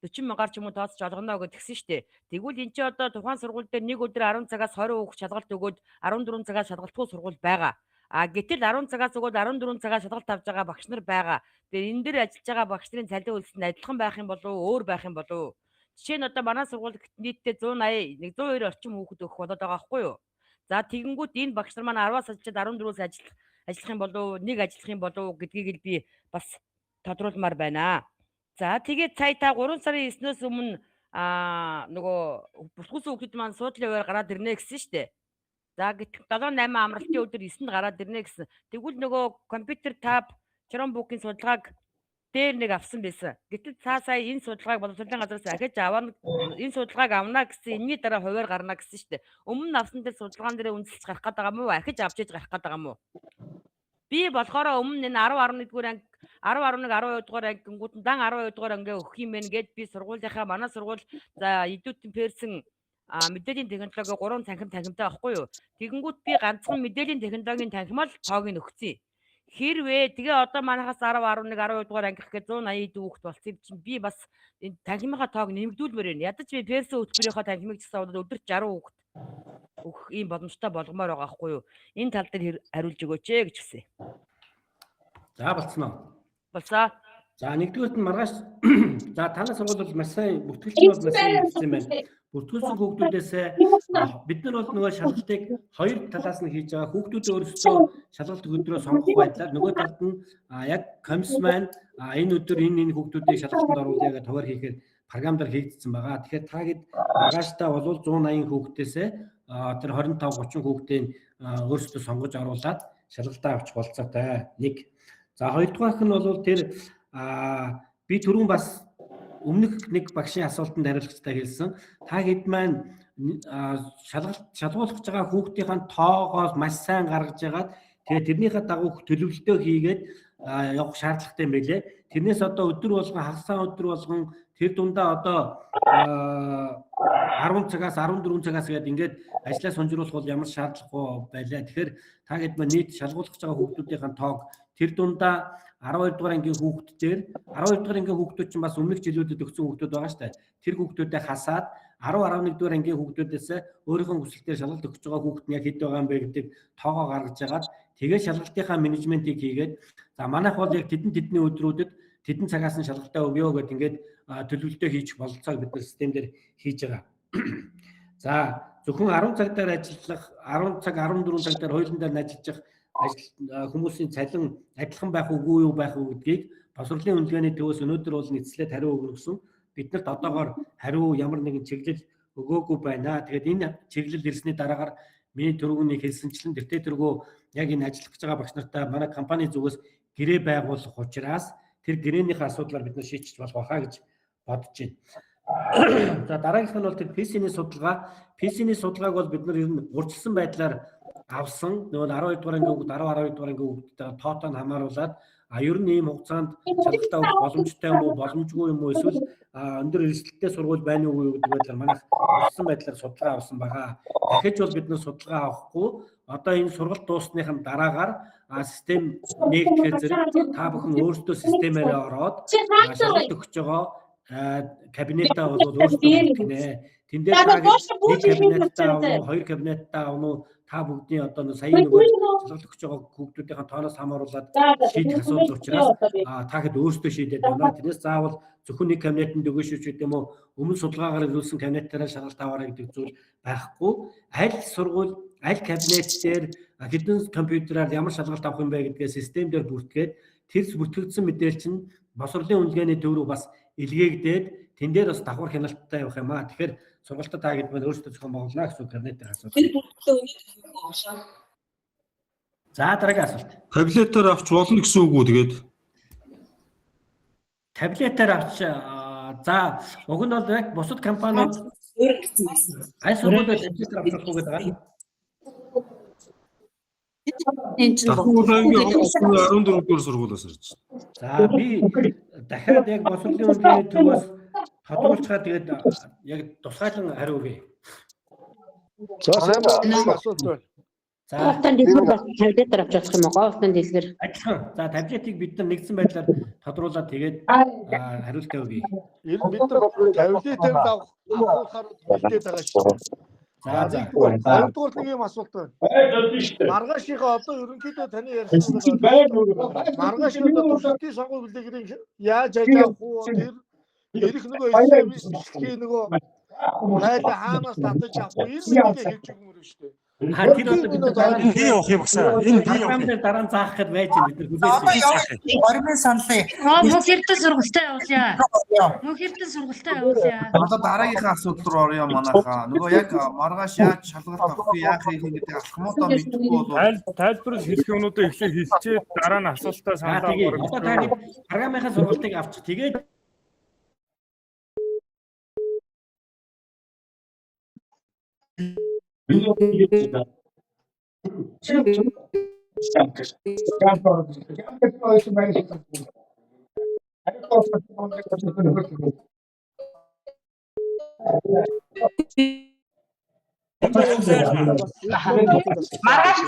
40 мянгаар ч юм уу тооцож олгоно гэж тэгсэн шүү дээ. Тэгвэл эн чинь одоо тухайн сургууль дээр нэг өдөр 10 цагаас 20 хүүхэд шалгалт өгөөд 14 цагаас шалгалтгүй сургууль байгаа. Гэтэл 10 цагаас өгөөд 14 цагаас шалгалт авч байгаа багш нар байгаа. Тэгээ энэ дээр ажиллаж байгаа багш нарын цалин хөлс нь адилхан байх юм болов уу, өөр байх юм болов уу? Жишээ нь одоо манай сургуульд нийтдээ 180, 102 орчим хүүхэд өгөх болоод байгаа байхгүй юу? За тэгэнгүүт энэ багш нар маань 10-аас ажлаад 14-өөс ажиллах юм болов уу, нэг ажиллах юм болов уу гэдгийг л би бас тодруулмаар байна. За тэгээд сая та 3 сарын 9-өөс өмнө нөгөө бүртгүүлсэн хүүхдүүд маань суудлын хуваар гараад ирнэ гэсэн шүү дээ. За гэтэл 7-8 амралтын өдөр 9-нд гараад ирнэ гэсэн. Тэгвэл нөгөө компьютер таб Chromebook-ийн судалгааг дээр нэг авсан байсан. Гэтэл сая энэ судалгааг боловсролын газраас ахиж аваад энэ судалгааг авна гэсэн энэний дараа хуваар гарна гэсэн шүү дээ. Өмнө авсан дээр судалгаан дээр үнэлж гарах гэдэг юм уу? Ахиж авч иж гарах гэдэг юм уу? Би болохоор өмнө энэ 10-11-р анги 10-11 12 дугаар ангингууд дан 12 дугаар анги өгөх юм байна гэд би сургуулийнхаа манай сургууль за Идүүтэн Персэн мэдээллийн технологи 3 танхимтай байхгүй юу. Тэгэнгүүт би ганцхан мэдээллийн технологийн танхимаар тоог нь өгсөн. Хэрвээ тэгээ одоо манайхаас 10 11 12 дугаар ангих гэж 180 хүүхэд болцсон чинь би бас энэ танхимынхаа тоог нэмэгдүүлмээр байна. Ядаж би Персэн хөтөлбөрийнхөө танхимыг гэсэн өдөрт 60 хүүхэд өгөх ийм боломжтой болгомоор байгаа байхгүй юу. Энэ тал дээр хариулж өгөөч гэж гисэн. За болцсон уу? Болсоо. За нэгдүгээрт нь маргааш за танай сургууль бол маш сайн бүртгүүлсэн бол маш сайн хийсэн байна. Бүртгүүлсэн хүүхдүүдээс бид нар бол нөгөө шалгалтыг хоёр талаас нь хийж байгаа. Хүүхдүүд өөрсдөө шалгалт өдрөө сонгох байдлаар нөгөө талд нь яг комиссман энэ өдөр энэ хүүхдүүдийг шалгалтанд оруулъя гэж товар хийхээр програмдаар хийгдсэн байгаа. Тэгэхээр тагид маргааштай бол 180 хүүхдээс тэр 25 30 хүүхдийн өөрсдөө сонгож оруулаад шалгалтаа авч болцоотой. Нэг. За хоёрдугаарх нь бол тэр би түрүүн бас өмнөх нэг багшийн асуултанд хариулцтай хэлсэн. Та хэд маань шалгуулах байгаа хүүхдийн тоогоос маш сайн гаргаж ягаад тэгээ тэрнийхээ дагуу төлөвлөлтөө хийгээд явах шаардлагатай юм байлээ. Тэрнээс одоо өдөр болгон хагасаа өдөр болгон тэр дундаа одоо 10 цагаас 14 цагаас гээд ингээд ажлаа сонжруулах бол ямар шаардлагагүй байлаа. Тэгэхээр та хэд маань нийт шалгуулах байгаа хүүхдүүдийн тоог тэр дундаа 12 дугаар ангийн хүүхдүүдээр 12 дугаар ангийн хүүхдүүд чинь бас өмнөх жилүүдэд өгсөн хүүхдүүд байгаа шүү дээ. Тэр хүүхдүүдээ хасаад 10 11 дугаар ангийн хүүхдүүдээс өөрийнхөө хүсэлтээр шалгалт өгч байгаа хүүхд нь яг хэд байгаа юм бэ гэдэг тоогоо гаргаж ягаад тэгээд шалгалтынхаа менежментийг хийгээд за манайх бол яг тэдний өдрүүдэд тэдэн цагаас нь шалгалтаа өгөө гэдээ ингээд төлөвлөлтөө хийж бололцоог бид нар системээр хийж байгаа. За зөвхөн 10 цаг дээр ажиллах 10 цаг 14 цаг дээр хоёулын дээр ажиллаж хүмүүсийн цалин адилхан байх үгүй юу байх уу гэдгийг боловсролын үнэлгээний төвөөс өнөөдөр бол нийцлээд хариу өгнө гэсэн. Биднэрт одоогоор хариу ямар нэгэн чиглэл өгөөгүй байна. Тэгээд энэ чиглэл ирсний дараагаар миний түрүүний хэлсэнчлэн тэртээ тэргөө яг энэ ажиллах гэж байгаа багш нартай манай компани зүгээс гэрээ байгуулах учраас тэр гэрээнийхээ асуудлаар бид нар шийдчих болох байхаа гэж бодож байна. За дараагийнх нь бол тэр PC-ний судалгаа. PC-ний судалгааг бол бид нар ер нь урьдчилсан байдлаар авсан. Нөгөө 12 дугаар ангийн хүүхд 10 12 дугаар ангийн хүүхдтэй тоотоо нь хамааруулад ер нь ийм хугацаанд шалгалтаа өгөх боломжтой юм уу, боломжгүй юм уу, эсвэл өндөр эрсдэлтэй сургууль байна уу гэдэг байдлаар манайх урьдчилсан байдлаар судалгаа авсан байгаа. Дахиж бол бид нар судалгаа авахгүй. Одоо энэ сургалт дуусныхын дараагаар систем нэгтгэх зэрэг та бүхэн өөрсдөө системээр ороод шалгалт өгч байгаа кабинетаа бол өөрсдөө нэгтгэнэ. Тэн дээр нэг кабинеттай авах, хоёр кабинеттай авах та бүгдийн одоо сая нөгөө шалгалт өгч байгаа хүүхдүүдийн тооноос хамааруулаад шийдэх асуудал учраас та хэд өөрсдөө шийдээд байна. Тэрнээс заавал зөвхөн нэг кабинетанд өгөөш шүү гэдэг юм уу, өмнө судалгаагаар илрүүлсэн кабинетаараа шалгалт аваарай гэдэг зүйл байхгүй. Аль сургууль, аль кабинет дээр хэдэн компьютераар ямар шалгалт авах юм бэ гэдгээ систем дээр бүртгээд тэр бүртгэгдсэн мэдээлэл чинь боловсролын үнэлгээний төв рүү бас илгээгдээд тэн дээр бас давхар хяналттай явах юм аа. Тэгэхээр сургалтад та гэдэг нь өөрсдөө зохион байгуулна гэсэн кабинетээр асуулт. За дараагийн асуулт. Таблетаар авч болно гэсэн үг үү тэгээд? Таблетаар авч за уг нь бол яг бусад компаниуд аль сургуулиуд таблетаар авч болох гэдэг байгаа. Энэ чинь 14 дугаар сургуулиас ирж байна. За би дахиад яг боловсролын үнэлгээний төвөөс тодруулчихад тэгээд яг тусгайлан хариу өгье. За сайн байна. Асуулт байна. За дэлгэр бас таблетаар авч чадах юм уу? Говьтон дэлгэр. адилхан. За таблетыг бид нар нэгдсэн байдлаар тодруулаад тэгээд хариултаа өгье. Ер нь бид нар тавилтээр авахаар бэлдээд байгаа шүү. За. Хоёрдугаар нэг юм асуулт байна. Маргаашийнхаа одоо ерөнхийдөө таны ярьсан маргаашийнхаа туршилтын сонгуул билегийг яаж авах уу? Тэр ирэх нөгөө эсрэг нөгөө хайлаа хаанаас татаж авах уу? Энэ мэдээг хэлж өгмөр шүү дээ. Тэр одоо бид дараа нь Би явах юм багсаа. Энэ би явах. програмд дараа нь заах гэд байж бид нар Одоо хүлээж. Ормын саналыг Мөнх эрдэнэ сургалтаа явуулъя. Мөнх эрдэнэ сургалтаа явуулъя. Одоо дараагийнхаа асуудал руу орё манайхаа. Нөгөө яг маргааш яаж шалгалт авах вэ? Яах юм гэдэг алхмуудаа мэдэхгүй бол Тайлбарлаж хэлэх юмнуудаа эхлээ хэлчихээ дараа нь асуултаа саналаа Тэгээд одоо та програмынхаа сургалтыг авчих. Тэгээд Маргааш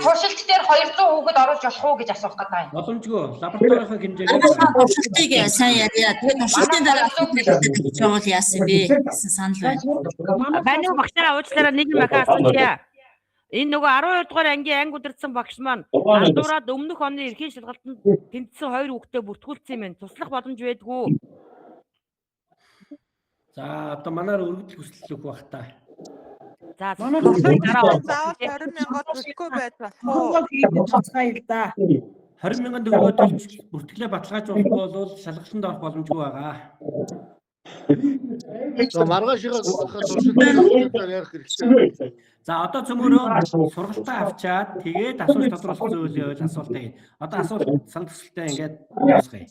туршилт дээр 200 хүүхэд оруулж болох уу гэж асуух гэдэг юм. боломжгүй лабораторийн хэмжээгээр Туршилтыг сайн ярья. Тэгээд туршилтын дараа асуулт явуул яасан бэ гэсэн санал байна. Байна уу багшаараа уучлаарай нэг юм ахаа асууя. Энэ нөгөө 12 дугаар ангийн анги удирдсан багш маань алдуураад өмнөх оны эрхийн шалгалтанд тэнцсэн 2 хүүхдээ бүртгүүлсэн юм байна. Туслах боломж байдгүй. за одоо манаар өргөдөл хүсэл өгөх бах та. За дараа заавал 20,000 төлөхгүй байж болох тоцгоё л да. 20,000 төгрөгөөр төлж бүртгэлээ баталгаажуулахгүй бол шалгалтанд орох боломжгүй байгаа. За маргаашийнхаа туршилтаар ярих хэрэгтэй. За одоо цөмөрөө сургалтаа авчаад тэгээд асуулт тодруулах зүйлээ асуултаа гээ. Одоо асуулт санал хүсэлтээ ингээд яасгая.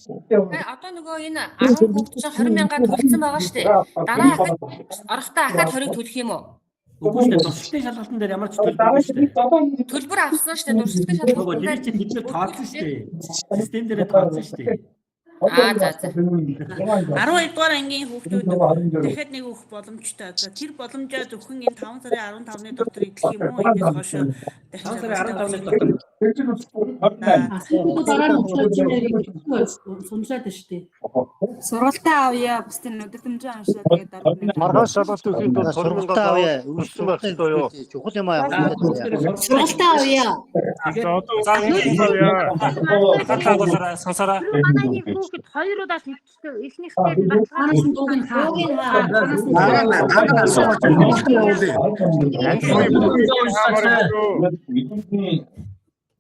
Одоо нөгөө энэ 10 хүүхэд чинь 20,000 төлсөн байгаа шүү дээ. Дараа ахад орохдоо ахад 20-ыг төлөх юм уу? Үгүй шүү дээ. Туршилтын шалгалтын дээр ямар ч төлбөр шүү дээ. Төлбөр авсан шүү дээ. Туршилтын шалгалтын Тэр чинь бид нэр тооцсон шүү дээ. Систем дээр тооцсон шүү дээ. За. 12 дугаар ангийн хүүхдүүд дахиад нэг өгөх боломжтой. За тэр боломжоо зөвхөн энэ 5 сарын 15-ны дотор идэх юм уу? Энэс хойш 5 сарын 15-ны дотор. сумлаад шүү дээ. Сургалтаа авъя. Бусдын өдөртөмжөө уншаад тэгээд Маргааш шалгалт өгөхийн тулд сургалтаа авъя. Үүссэн байх ёстой юу? Чухал юм аа. сургалтаа авъя. За энэ яваа. Сансараа. Манай хүүхэд 2 удаас нэгтгэж эхнийхтэй баталгаажуулсан дууг нь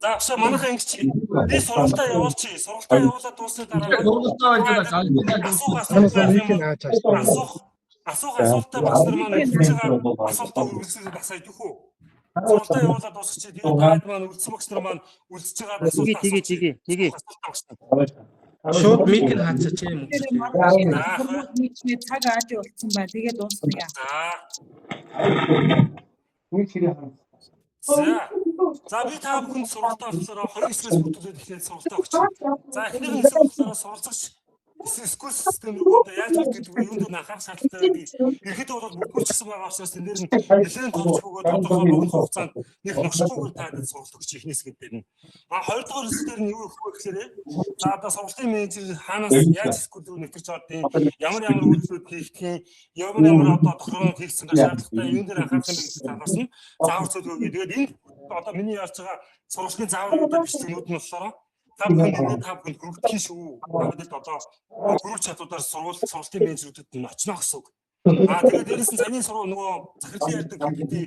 За авшаа манайхаа ингэж би сургалтаа явуулчих. Сургалтаа явуулаад дуусны дараа асуултаа бас нар маань хэлж байгаа асуултаа үргэлжлүүлээд асууж өгөх үү? Сургалтаа явуулаад дуусчих. Тэгээд гайд маань үлдсэн багш нар маань үлдсэж байгаа асуултаа Тэгээ. Шууд мик нь хаацаач юм. Цаг ааж болцсон байна. Тэгээд дуусгая. За би та бүхэнд сургалтаа авсараа 2 эсрэг бүтүүлээд ихлээр сургалтаа өгч. За эхнийх нь сургалтаараа суралцагч скул систем рүү яаж гэдэг вэ? Юунд нь анхаарах шаардлагатай би ихэд бол бүгдчсэн байгаа учраас энэ дэр нь нэлээд томч бөгөөд тодорхой богино хугацаанд нэг нөхцөлгүйгээр таад сургалт өгч ихнээс гэдэг нь. Хоёрдугаар хэсэг дээр нь юу өгөх вэ гэхээр за одоо сургалтын менежер хаанаас яаж скул рүү нэвтэрч авдیں۔ Ямар үйлдэлүүд хийх ямар одоо тохиромж хийгдсэн шаардлагатай юунд дээр анхаарах юм бэ гэдэг талаас нь заавар зөвлөгөө. Тэгээд энэ одоо миний ярьж байгаа сургалтын заавруудад бичлэгнүүд нь болохоор та бүхэн хүргэхийн шүү. Багтд одоо гөрөв чадвараар сургалтын менежерүүдэд нь очно гэсэн үг. Тэгээд дээрээс нь саний сургууль нөгөө захирлын ярьдаг гэдэг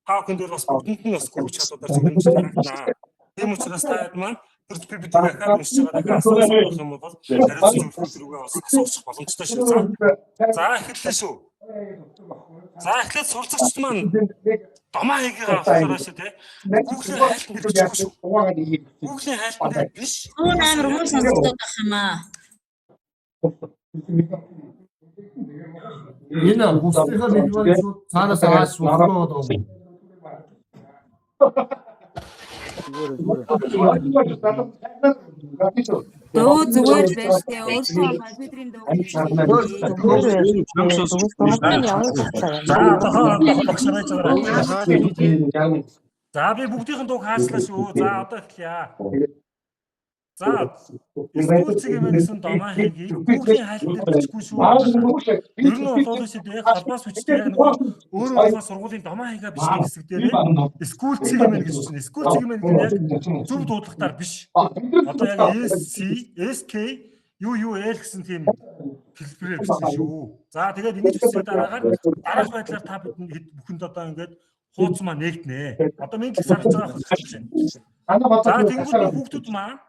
та бүхэн дээр бас бүгдэнд нь бас гөрөв чадвараар зөвлөмж харагдана. Тийм учраас та маань тэр бид дахиад уншиж байгаа дахиад асуулт юм бол хариуцлага зөвлөх рүүгээ бас асуух боломжтой шүү. За эхэллээ шүү. За эхлээд суралцагчд маань домаа хийгээ авахаараа шүү те. Google-ийн хайлтанд хэрэгжих шүү. Google-ийн хайлтанд биш. Өөр амар хүмүүс сонсдог байх юм аа. Энэ бүсдийнхаа хэлбэр цаанаас аваад шуурмаа. Дөө зүгээр байж тээ өөрсдөө компьютерийн дөө. За одоо багшаа байж байгаа. За. За одоо багшаа байж байгаа. За одоо багшаа байж байгаа. За одоо багшаа байж байгаа. За одоо багшаа байж байгаа. За одоо багшаа байж байгаа. За одоо багшаа байж байгаа. За одоо багшаа байж байгаа. За одоо багшаа байж байгаа. За одоо багшаа байж байгаа. За одоо багшаа байж байгаа. За одоо багшаа байж байгаа. За би бүгдийнх нь дууг хааслаа шүү. За одоо эхлэе. За скулцгийн мэнсэн домаа хийгийг Google-ийн хайлт дээр бичихгүй шүү. Ер нь болоод шүү дээ. Холбоос хүчтэй өөрөө сургуулийн домаа хийгээ бичих хэсэг дээр скулцгийн мэн гэж чинь. Скулцгийн мэн яг зөв дуудлагатаар биш. Одоо яг SK UUL гэсэн тийм хэлбэрээр бичсэн шүү. За тэгээд ингэж бичсэн дараагаар дараах байдлаар та бүхэнд одоо ингээд хуудас маа нээгднэ. Одоо минь санаж байгаа хэлж байна. За тэнгуүлийн хүүхдүүд маань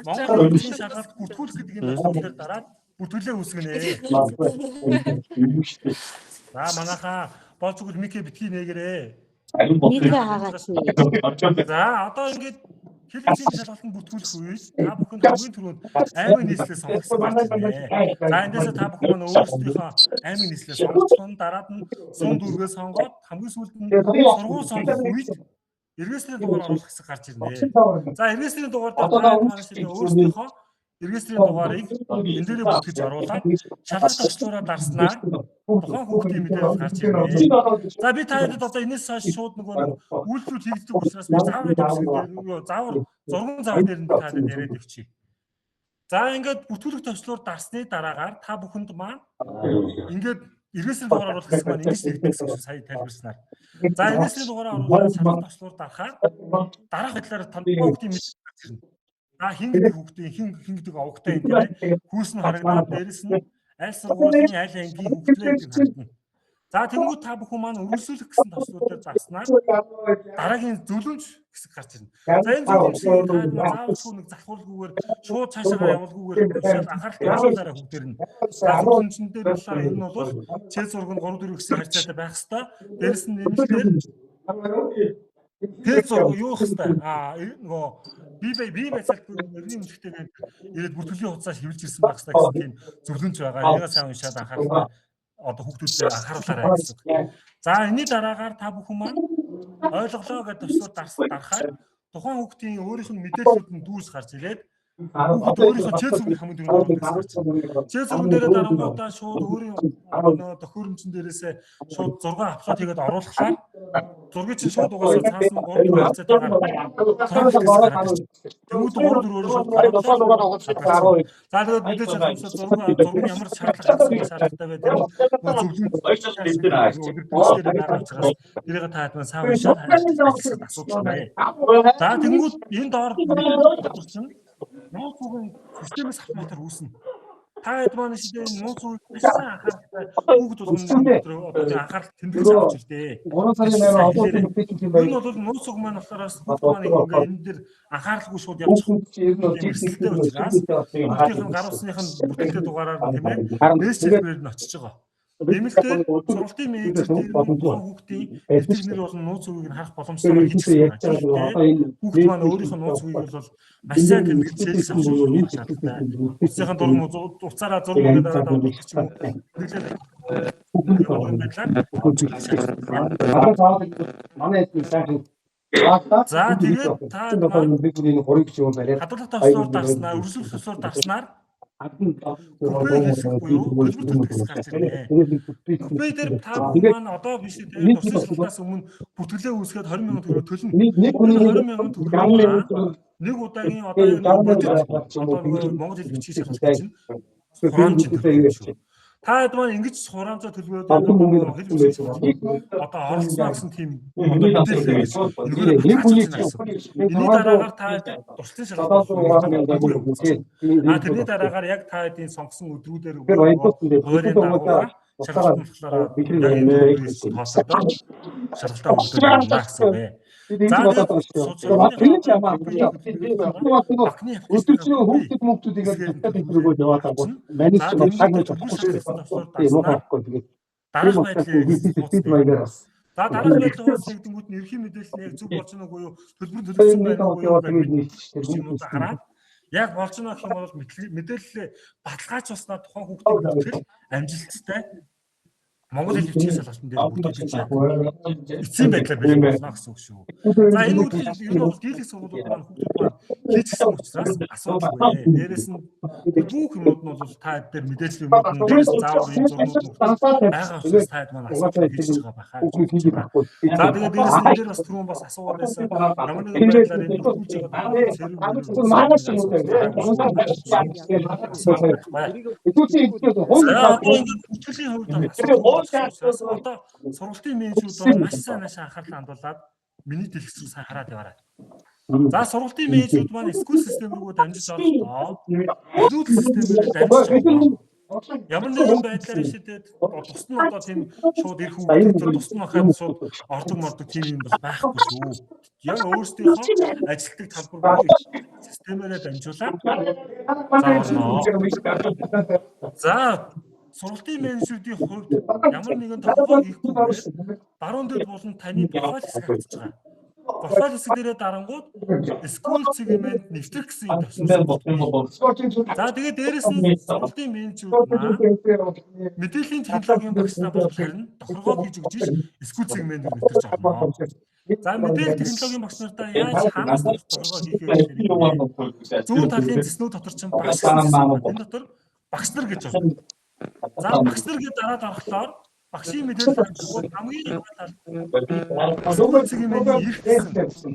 Монгол улсын шалгалт бүртгүүлэх гэдэг энэ асуудлаар дараад бүртгүүлээ үүсгэнэ. За манайхаа бол зүгэл микэ битгий нээгээрээ. Нийлгээ хаагаад. За одоо ингээд хэлбэрийн шалгалтанд бүртгүүлэх үед та бүхэн хамгийн түрүүнд аймаг нийслэлээ сонгосон байна. За эндээс та бүхэн маань өөрсдийнхөө аймаг нийслэлээ сонгосон, дараад нь сум дүүргээ сонгоод хамгийн сүүлд нь сургууль сонгох үед эргээстрийн дугаар оруулах хэсэг гарч ирнэ. За эргээстрийн дугаар дээр маань өөрсдийнхөө эргээстрийн дугаарыг энэ дээрээ бүтгэж оруулаад шалгалт очлоороо дарснаа тухайн хүүхдийн мэдээлэл гарч ирнэ. За би та хэд одоо энэс хойш шууд нөгөө үйлдвэрүүд хийгддэг учраас би заавар зурган зав дээр нь та хэд яриад өгчий. За ингээд бүртгүүлэх очлоор дарсны дараагаар та бүхэнд маань ингээд эргээсрийн дугаар оруулах гэсэн маань ингэж нэгдэх гэсэн сая тайлбарснаар. За эргээсрийн дугаараа оруулаад шалгалт очлоор дарахаар дараах байдлаар хүүхдийн мэдээлэл гарч ирнэ. За хин гэдэг хүүхдийн хин гэдэг овогтой юм тийм хүүс нь харагдаад дээрэс нь аль сургуулийн аль ангийн хүүхдтэй гэдэг харагдана. За тэнгуү та бүхэн маань өргөсүүлэх гэсэн тослуудаар зарснаар дараагийн зөвлөмж хэсэг гарч ирнэ. За энэ зөвлөмжийг заавалчгүй нэг залхуулгүйгээр шууд цаашаа явуулгүйгээр анхаарал тавиулаараа хүүхдэр нь. За зөвлөмжн дээр болохоор энэ нь бол C зураг нь 3 4 гэсэн харьцаатай байх хэвээр. Дээрэс нь нэмэлтээр Т зураг юу хэвээр нөгөө би байцаалт өрний үнэлгээтэй ирээд бүртгэлийн хугацааш хэвлэж ирсэн байх хэвээр гэсэн тийм зөвлөмж байгаа. Яга сайн уншаад анхаарал одоо хүүхдүүдээ анхааруулаарай гэсэн. За энэний дараагаар та бүхэн маань ойлголоо гэдэг төслөөр дарахаар тухайн хүүхдийн өөрийнх нь мэдээллүүд нь дүүс гарч ирээд хүүхд өөрийнхөө C зургийн хамгийн түрүүнд оруулах гэсэн. C зурган дээрээ дарангуудаа шууд өөрийн төхөөрөмжн дээрээсээ шууд зураг апплод хийгээд оруулахлаар зургийг чинь шууд угаасаа цаасан 3 4 хацаатайгаар тэмүүд 3 4 өөрөө шууд оруулаад. За тэгээд мэдээж зураг ямар шаардлагатай вэ тэр тэрийг та хэд сайн уншаад хариулах асуудал байна. За тэнгууд энэ доор чинь нууц үгийн системээс автоматар үүснэ. Та хэд маань шидэ нууц үгийг сайн анхааралтай хүүхд болгоно анхаарал тэмдэглэж авч ирдээ. Энэ бол нууц үг маань болохоор хүүхд маань энэ дээр анхааралгүй шууд явчих. Эрсдэлтэй учраас хүүхдийн гаруусных нь бүтээлтэй дугаараар тийм ээ нээс хэлбэрээр нь очиж байгаа. Нэмэлтээр сургалтын менежер дээр тухайн хүүхдийн эвтэрнэр болон нууц үгийг харах боломжтой хийчихсэн байна. Хүүхд маань өөрийнхөө нууц үгийг бол маш сайн тэмдэглэж зээлс авах шаардлагатай. Үсгийн дургуй уцаараа зургийг дараад авах ч юм уу. За тэгээд та хадгалах тослоор дарснаар, өрсөлдөх тослоор дарснаар Бүбэй хэсэг буюу төлбөр төлөх гарч ирнэ. Бүбэй дээр та бүхэн одоо биш тийм туршилт шалгалтаас өмнө бүртгэлээ үүсгээд 20,000 төгрөг төлнө. 20,000 төгрөг нэг удаагийн одоо Монгол хэл бичиж шалгалт чинь хураамж төлөх шүү. Та хэд маань ингэж хураамжаа төлбөрөд хэл бичиж одоо оролцсон гэсэн тийм мэдээлэл гэж энэ дараагаар та туршилтын шалгалт тэрний дараагаар яг та хэдийн сонгосон өдрүүдээр хоёрын дагуу шалгалт болохоор шалгалтаа өгдөг гэсэн бэ. За дараах байдлаас нэгдэнгүүт нь ерхий мэдээлэл яг зөв болж байгааг буюу төлбөр төлсөн байна уу юу хараад яг болж байгаа гэх юм бол мэдээлэл баталгаажуулснаа тухайн хүүхдийн бүтгэл амжилттай Монгол хэл бичгийн шалгалтын дээр бүрдүүлж эцсийн байдлаар бэлэн болно гэсэн үг шүү. За энэ үйл ер нь бол дийлэх сургуулиуд маань хүүхдүүд маань хийчихсэн учраас асуудалгүй. Дээрээс нь бүх юмуд нь бол та дээр мэдээлэл юмуд нь дээрээс заавар юм зурнууд байгаа учраас та маань асуудал хийж байгаа байхаа гэж байна. За тэгээд дээрээс нь дээр бас түрүүн бас асуугаад байсан ямар нэгэн байдлаар энэ бүрдүүлж байгаа одоо сургалтын менежүүд маш сайн анхаарал хандуулаад миний дэлгэцрүү сайн хараад яваарай. За сургалтын менежүүд маань SQL систем рүү дамжиж орохдоо илүүд системээр дамжиж байгаа. Ямар нэгэн байдлаар ишэдээд тус нь одоо тийм шууд ирэх үедээ тус нь хахад шууд ордог тийм юм бол байхгүй шүү. Яг өөрсдийнхөө ажилтдаг талбар буюу системээрээ дамжуулаад за сургалтын менежүүдийн хувьд ямар нэгэн тодорхой хийхгүйгээр баруун дэд болон таны профайл хэсэг хатж байгаа. Профайл хэсэг дээрээ дарангууд SQL сегмент нэвтрэх гэсэн юм тавьсан. За тэгээд дээрэс нь сургалтын менежүүд маань мэдээллийн технологийн багшнаа болох харин тохиргоо хийж өгч SQL сегментийг нэвтрэж авах. За мэдээлэл технологийн багш нартаа яаж хаанаас тохиргоо хийх вэ гэхээр зүүн талын зэснүүд дотор чинь багш гэсэн. Энэ дотор багш нар гэж байна. За багш нар гэж дараад авахлаар багшийн мэдээлэл хамгийн асуулт сегмент ирэх гэсэн.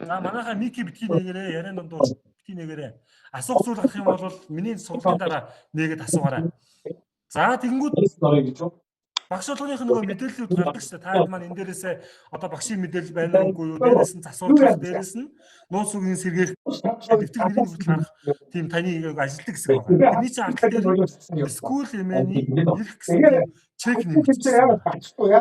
За манайхаа Мики битгий нэгээрээ яриан дундуур битгий нэгээрээ асуух зүйл авах юм бол миний сургалтын дараа нэгэд асуугаарай. За тэгэнгүүт багш болгоных нь нөгөө мэдээллүүд гардаг шүү дээ. Та маань энэ дээрээсээ одоо багшийн мэдээлэл байна уугүй юу? Дээрээс нь засварлах, дээрээс нь нууц үгийн сэргээх, дэвтэр нэрийн хүртэл харах тийм таны ажилтдаг хэсэг байна. Тэрний чинь ард дээр SQL эмээний ирэх гэсэн чек нэмэгдсэн.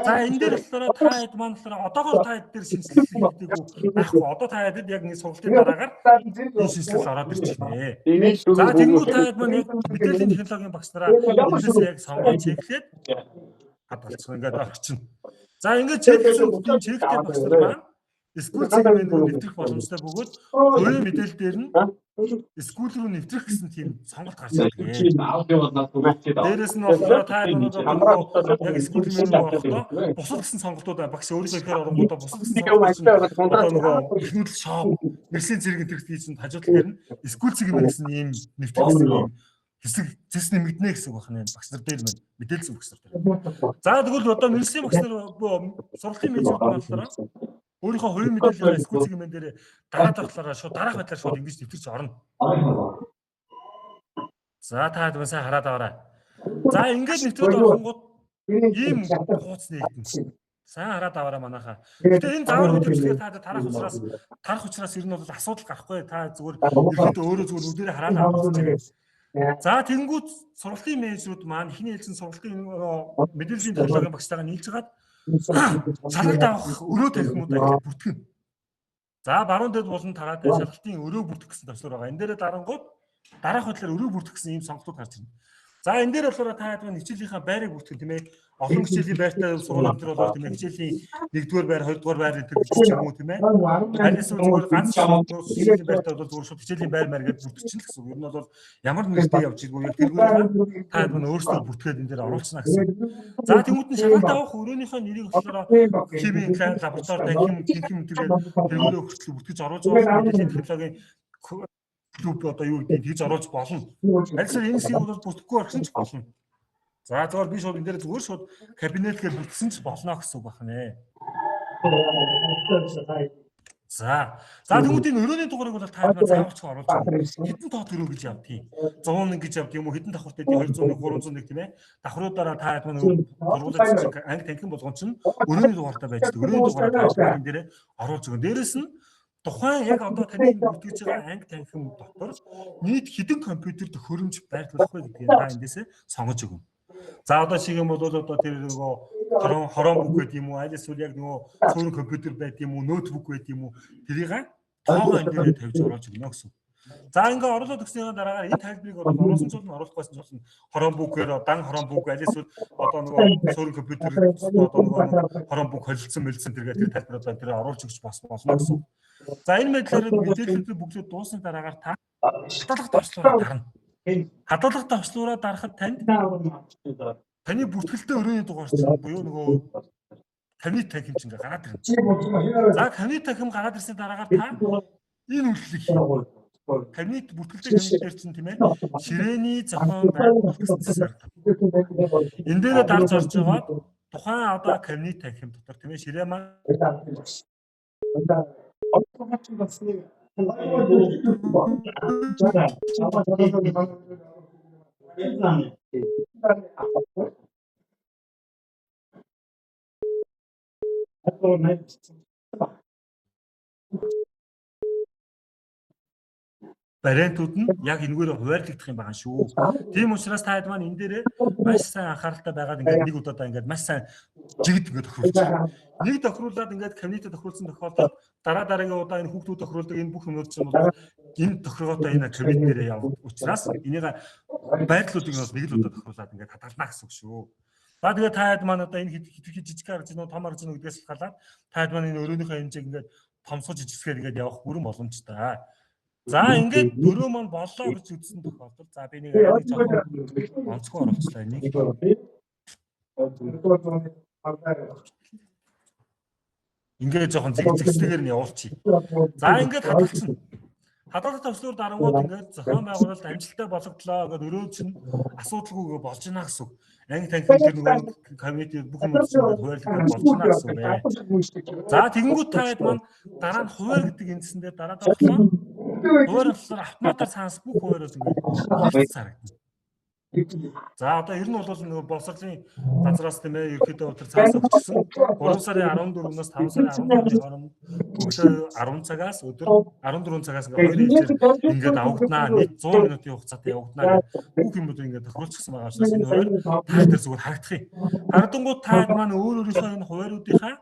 За энэ дээр болохоор та хэд маань болохоор одоогоор та хэд дээр шинжилгээ хийгдэггүй байхгүй. Одоо та хэд яг нэг сургалтын дараагаар энэ шинжилгээ ороод ирж байна. За тэгэнгүүт та хэд маань яг мэдээллийн технологийн багш нараа энэс яг сонгож чеклээд хадгалцсан ингээд орчин. За ингээд чеклсэн чектэй багш нар маань SQL сегмент рүү нэвтрэх боломжтой бөгөөд хувийн мэдээлэл дээр нь SQL рүү нэвтрэх гэсэн тийм сонголт гарч ирдэг. Дээрээс нь болохоор та яг SQL рүү орохдоо бусад гэсэн сонголтууд багш өөрийнхөө ихээр оронгуудаа бусад гэсэн сонголтууд одоо нөгөө ихнүүдэл шоп мэрсийн зэрэг интерфейс хийж хажууд дээр нь SQL сегмент гэсэн ийм нэвтрэх гэсэн хэсэг зэс нэмэгдэнэ гэсэн үг байна. Багш нар дээр маань мэдээлэл багш нар дээр. За тэгвэл одоо мэрсийн багш нар сургалтын менежмент болохоор өөрийнхөө хувийн мэдээлэл SQL сегмент дээр дараад авахлаараа шууд дараах байдлаар шууд ингэж нэвтэрч орно. За та хэд сайн хараад аваарай. За ингэж нэвтрээд оронгууд ийм хууц нэгдэн. Сайн хараад аваарай манайхаа. Гэтэ энэ заавар үдирчлэгээ та тарах учраас ер нь бол асуудал гарахгүй. Та зүгээр ихэд өөрөө зүгээр үдээрээ хараад авах гэж. За тэнгууд сургалтын менежүүд маань ихний хэлсэн сургалтын мэдээллийн технологийн багштайгаа нийлж хагаад шалгалт авах өрөө тархимууд ажил бүртгэн. За баруун дэд болон тараад шалгалтын өрөө бүртгэх гэсэн төвшөр байгаа. Энэ дээрээ дарангууд дараах байдлаар өрөө бүртгэх гэсэн ийм сонголтууд гарч ирнэ. За энэ дээр болохоор та хэд хичээлийн байрыг бүртгэх тийм ээ. Олон хичээлийн байртай сургуулиуд төр бол тийм ээ хичээлийн 1-р байр, 2-р байр гэдэг ч юм уу тийм ээ. Алис зүгээр ганц хичээлийн байртай бол зүгээр шууд хичээлийн байр маяг гэж бүртгэж чинь гэсэн үг. Ер нь бол ямар нэгтэй явж иргүй яг тэргээр та хэд өөрсдөө бүртгээд энэ дээр оруулчихна гэсэн. За тэгмүүд нь шалгалт авах өрөөнийхөө нэрийг болохоор химийн лаборатори, танхим тэгээд тэргээрээ хүртэл бүртгэж оруулж байгаа мэдээллийн технологийн клуб одоо юу гэдэг тэгж оруулж болно. Аль энэ хэсгийг бол бүртгэхгүй орсон ч болно. За зөвөр би шууд энэ дээр зүгээр шууд кабинет гэж бүрдсэн ч болно гэсэн үг байна. За тэгмүүдийн өрөөний дугаарыг бол та зааварч оруулж байгаа. Хэдэн тоод өрөө гэж явдгийг 101 гэж явдаг юм уу? Хэдэн давхартай 201 301 тийм ээ. Давхруудаараа та хэд сургуулиуд чинь анги танхим болгон чинь өрөөний дугаартай байждаг. Өрөөний дугаараа та энэ дээр оруулж байгаа. Дээрээс нь тухайн яг одоо таны бүртгэж байгаа анги танхим дотор нийт хэдэн компьютерт хөрөмж байрлуулах вэ гэдгийг та эндээсээ сонгож өгнө. За одоо шиг юм бол одоо тэр нөгөө хорон бүк гэдэг юм уу, аль эсвэл яг нөгөө цөөрөн компьютер байдаг юм уу, ноутбук байдаг юм уу, тэрийг тоогоо энэ дээрээ тавьж оруулж өгнө гэсэн. За ингээ оруулаад өгснийхаа дараагаар энэ тайлбарыг оруулсан ч болно, оруулах байсан ч болно. Хорон бүкээр дан хорон бүк, аль эсвэл одоо нөгөө цөөрөн компьютер одоо нөгөө хорон бүк холилдсон мэлсэн тэргээ тэр тайлбарууд байна, тэрээ оруулж өгч болно гэсэн. За энэ мэдлэлээр мэдээллүүдийг бүгд дуусны дараагаар та хадгалах товчлуураа дарна. Хадгалах товчлуураа дарахад танд таны бүртгэлтэй өрөөний дугаар чинь буюу нөгөө камит танхим чинь гараад ирнэ. За камит танхим гараад ирсний дараагаар та энэ үйлчлэг камит бүртгэлтэй камит дээр чинь тийм ээ ширээний зохион байгуулалт гэсэн засаг. Энэ дээр дарж орж байгаа тухайн одоо камит танхим дотор тийм ээ ширээ маань бариантууд нь яг энэгээр хуваарлагдах юм байгаа шүү. Тийм учраас та хэд маань энэ дээр маш сайн анхааралтай байгаад ингээд нэг удаа ингээд маш сайн жигд ингээд тохируулж байна. Нэг тохируулаад ингээд комьюнити тохируулсан тохиолдолд дараагийн удаа энэ хүүхдүүд тохируулдаг энэ бүх юмуд чинь бол энэ тохиргоотой энэ комьюнити дээр явах учраас энийг байдлуудыг бас нэг л удаа тохируулаад ингээд хадгална гэсэн үг шүү. За тэгээд та хэд маань одоо энэ хитрхи жижиг гарч ийн том гарч ийн гэдгээс шалтгаалаад та хэд маань энэ өрөөнийхөө хэмжээг ингээд томсгож жижигсгээд ингээд явах бүрэн боломжтой. За ингээд өрөө маань боллоо гэж үзсэн тохиолдолд за би нэг жоохон онцгой оруулчлаа энийг. Ингээд жоохон зэгцэгээр нь явуулчих. За ингээд хадгалсан. Хадгалах төвслөөр дарангууд ингээд зохион байгуулалт амжилттай болгогдлоо гэдэг өрөө чинь асуудалгүй болж байна гэсэн үг. Анги танхим тэр нөгөө комьюнити бүх юм чинь хуваарлагдаж болж байна гэсэн үг бай. За тэгэнгүүт та хэд маань дараа нь хуваар гэдэг эндсэн дээр дараа дарахлаа. Хуваар болохоор автоматар цаанаас бүх хуваарууд ингээд хийсэн харагдана. За одоо ер нь бол нөгөө боловсролын газраас тийм ээ ерөөхдөө өдөр цаас өгсөн 3 сарын 14-өөс 5 сарын 12-ны хооронд өглөө 10 цагаас өдөр 14 цагаас ингээд авагднаа нийт 100 минутын хугацаатай явагднаа гэх бүх юмуд ингээд тохируулчихсан байгаа учраас энэ хуваар та дээр зүгээр харагдах юм. Хардангууд та маань өөрийнхөө энэ хувааруудынхаа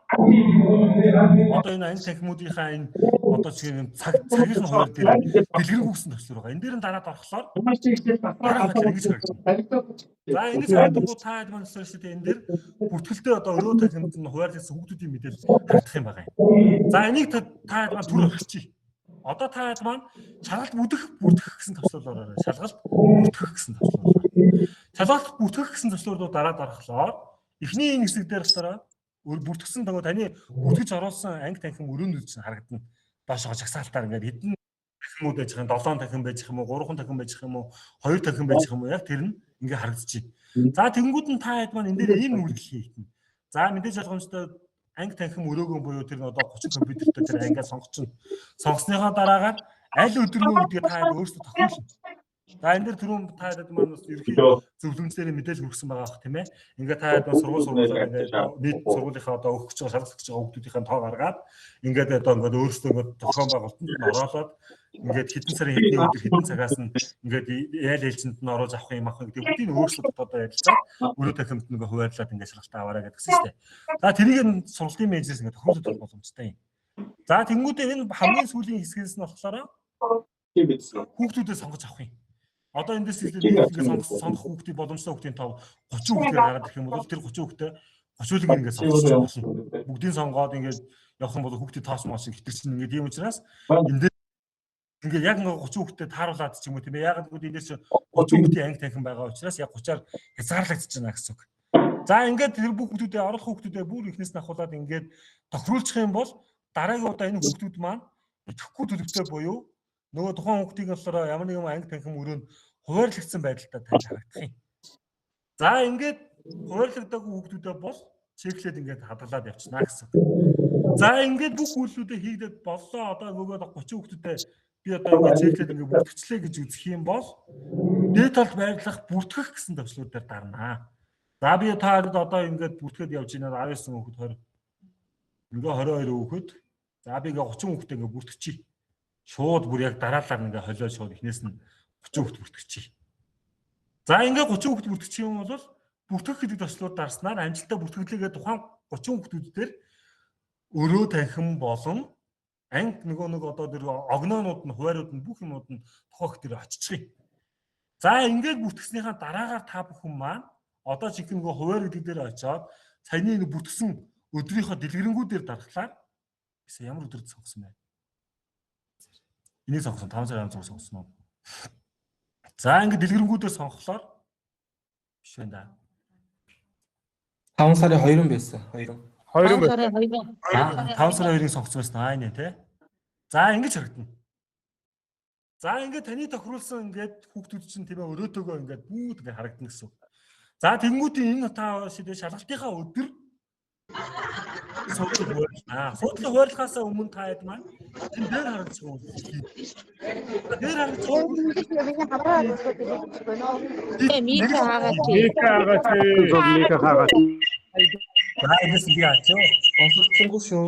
одоо энэ анги танхимуудынхаа энэ одоо чинь цагийн хуваар дээр дэлгэрэнгүй гэсэн төслөр байгаа. Энэ дээр нь дараад орохлоор дараа нь ингэж харагдана. За энэ цаадгүй та хэд маань шүү дээ энэ дээр бүртгэлтэй одоо өрөө танхимд нь хуваарлагдсан хүүхдүүдийн мэдээлэл харагдах юм байгаа юм. За энийг та хэд маань түр өгчих. Одоо та хэд маань шалгалт бүртгэх гэсэн төслөөр шалгалт бүртгэх гэсэн төслөөр. Шалгалт бүртгэх гэсэн төслөөр дараа дарахлаар эхний энэ хэсэг дээр болохоор бүртгэсэн таны бүртгэж оруулсан анги танхим өрөөнд чинь харагдана. Доошоо жагсаалтаар ингээд хэдэн танхимуд байж байгаа 7 танхим байж байгаа юм уу 3 танхим байж байгаа юм уу 2 танхим байж байгаа юм уу яг тэр нь ингээ харагдчих. За тэгэнгүүт нь та хэд маань энэ дээр ийм үйлдэл хийх. За мэдээж ойлгомжтой анги танхим өрөөгөө буюу тэр одоо 30 компьютертэй тэр ангиа сонгочихно. Сонгосныхоо дараагаар аль өдрөө гэдгийг та хэд өөрсдөө тохируулна. За энэ дээр түрүүн та хэд маань бас ерөнхий зөвлөмжлөрийн мэдээлэл хүргэсэн байгаа бох тийм ээ. Ингээ та хэд сургуулиудаа ингээ нийт сургуулийнхаа одоо өгч байгаа шалгалт өгч байгаа хүүхдүүдийн тоо гаргаад ингээд одоо ингээд өөрсдөө ингээд зохион байгуулалтанд нь оролоод ингээд хэдэн сарын хэдний өдөр хэдэн цагаас нь ингээд яйл ээлжинд нь оруулж авах юм гэдэг бүгдийг нь өөрсдөө одоо ярилцаад өрөө танхимд нэг хуваарлаад ингээд шалгалтаа аваарай гэдгсэн шүү дээ. За тэрийг нь сургалтын менежерс ингээд тохируулах боломжтой юм. За тэнгуүдээ энэ хамгийн сүүлийн хэсгээс нь болохоор хүүхдүүдээ сонгож авах юм. Одоо эндээс ингээд сонгох хүүхдийн боломжтой хүүхдийн тоо 30 хүүхдээр гараад ирэх юм бол тэр 30 хүүхдээ 30-ыг ингээд сонгож болно. Бүгдийг сонгоод ингээд явах юм бол хүүхдийн тоос моос хитэрсэн ингээд юм учраас энэ ингээд яг 30 хүүхдэд тааруулаад ч юм уу тийм ээ. Яг л эндээс 30 хүүхдийн анги танхим байгаа учраас яг 30-аар хязгаарлагдчихж байна гэсэн үг. За ингээд тэр бүх хүүхдүүдээ оруулах хүүхдүүдээ бүр ихнээс нь ахуулаад ингээд тохируулчих юм бол дараагийн удаа энэ хүүхдүүд маань итгэхгүй төлөвтэй буюу нөгөө тухайн хүүхдийн болохоор ямар нэгэн анги танхим өрөөнд хуваарлагдсан байдалтай тань харагдах юм. За ингээд хуваарлагдаагүй хүүхдүүдээ бол чеклээд ингээд хадгалаад явчихна гэсэн. За ингээд бүх үйлдэлүүдээ хийгдээд боллоо. Одоо нөгөө 30 хүүхдүүдээ би одоо ингээд чеклээд ингээд бүртгэцлээ гэж үзэх юм бол дээд талд байрлах бүртгэх гэсэн төвчлүүдээр дарнаа. За би та одоо ингээд бүртгээд явж байна 19 хүүхэд 20 ингээ 22 хүүхэд. За би ингээ 30 хүүхдээ ингээ бүртгэчихье. Шууд бүр яг дараалал ингээ холио шууд эхнээс нь 30 хүүхэд бүртгэчихье. За ингээ 30 хүүхэд бүртгэчих юм бол бүртгэх гэдэг төслүүд дарснаар амжилттай бүртгэлээгээ тухайн 30 хүүхдүүдээр өрөө танхим болон анги нэг одоо тэр огноонууд нь хуваарууд нь бүх юмуд нь тохиох тэр очичих юм. За ингээд бүртгэснийхаа дараагаар та бүхэн маань одоо жинхэнэ нөгөө хуваар гэдэг дээр очиод саяны нэг бүртгэсэн өдрийнхөө дэлгэрэнгүүдээр дарахлаар гэсэн ямар өдрөд сонгосон бэ? Энийг сонгосон 5 сарын 16 сонгосон уу? За ингээд дэлгэрэнгүүдээр сонгохлоор биш байна да. 5 сарын 2 байсан. 2. 2 байна. сарын 2. 5 сарын 2-ыг сонгоцсон байсан аа нэ тий. За ингэж харагдана. За ингээд таны тохируулсан ингээд хүүхдүүд чинь тийм ээ өрөөтөөгөө ингээд бүгд ингээд харагдана гэсэн. За тэнгуүтийн энэ та шидэ шалгалтынхаа өдөр суудлыг хуваарлахаас өмнө та хэд маань энэ дээр харагдаж байгаа юм. Дээр харагдаж Мика хаагаад Мика хаагаад. За энэс би ачаа. Сонсогдсонгүй шүү.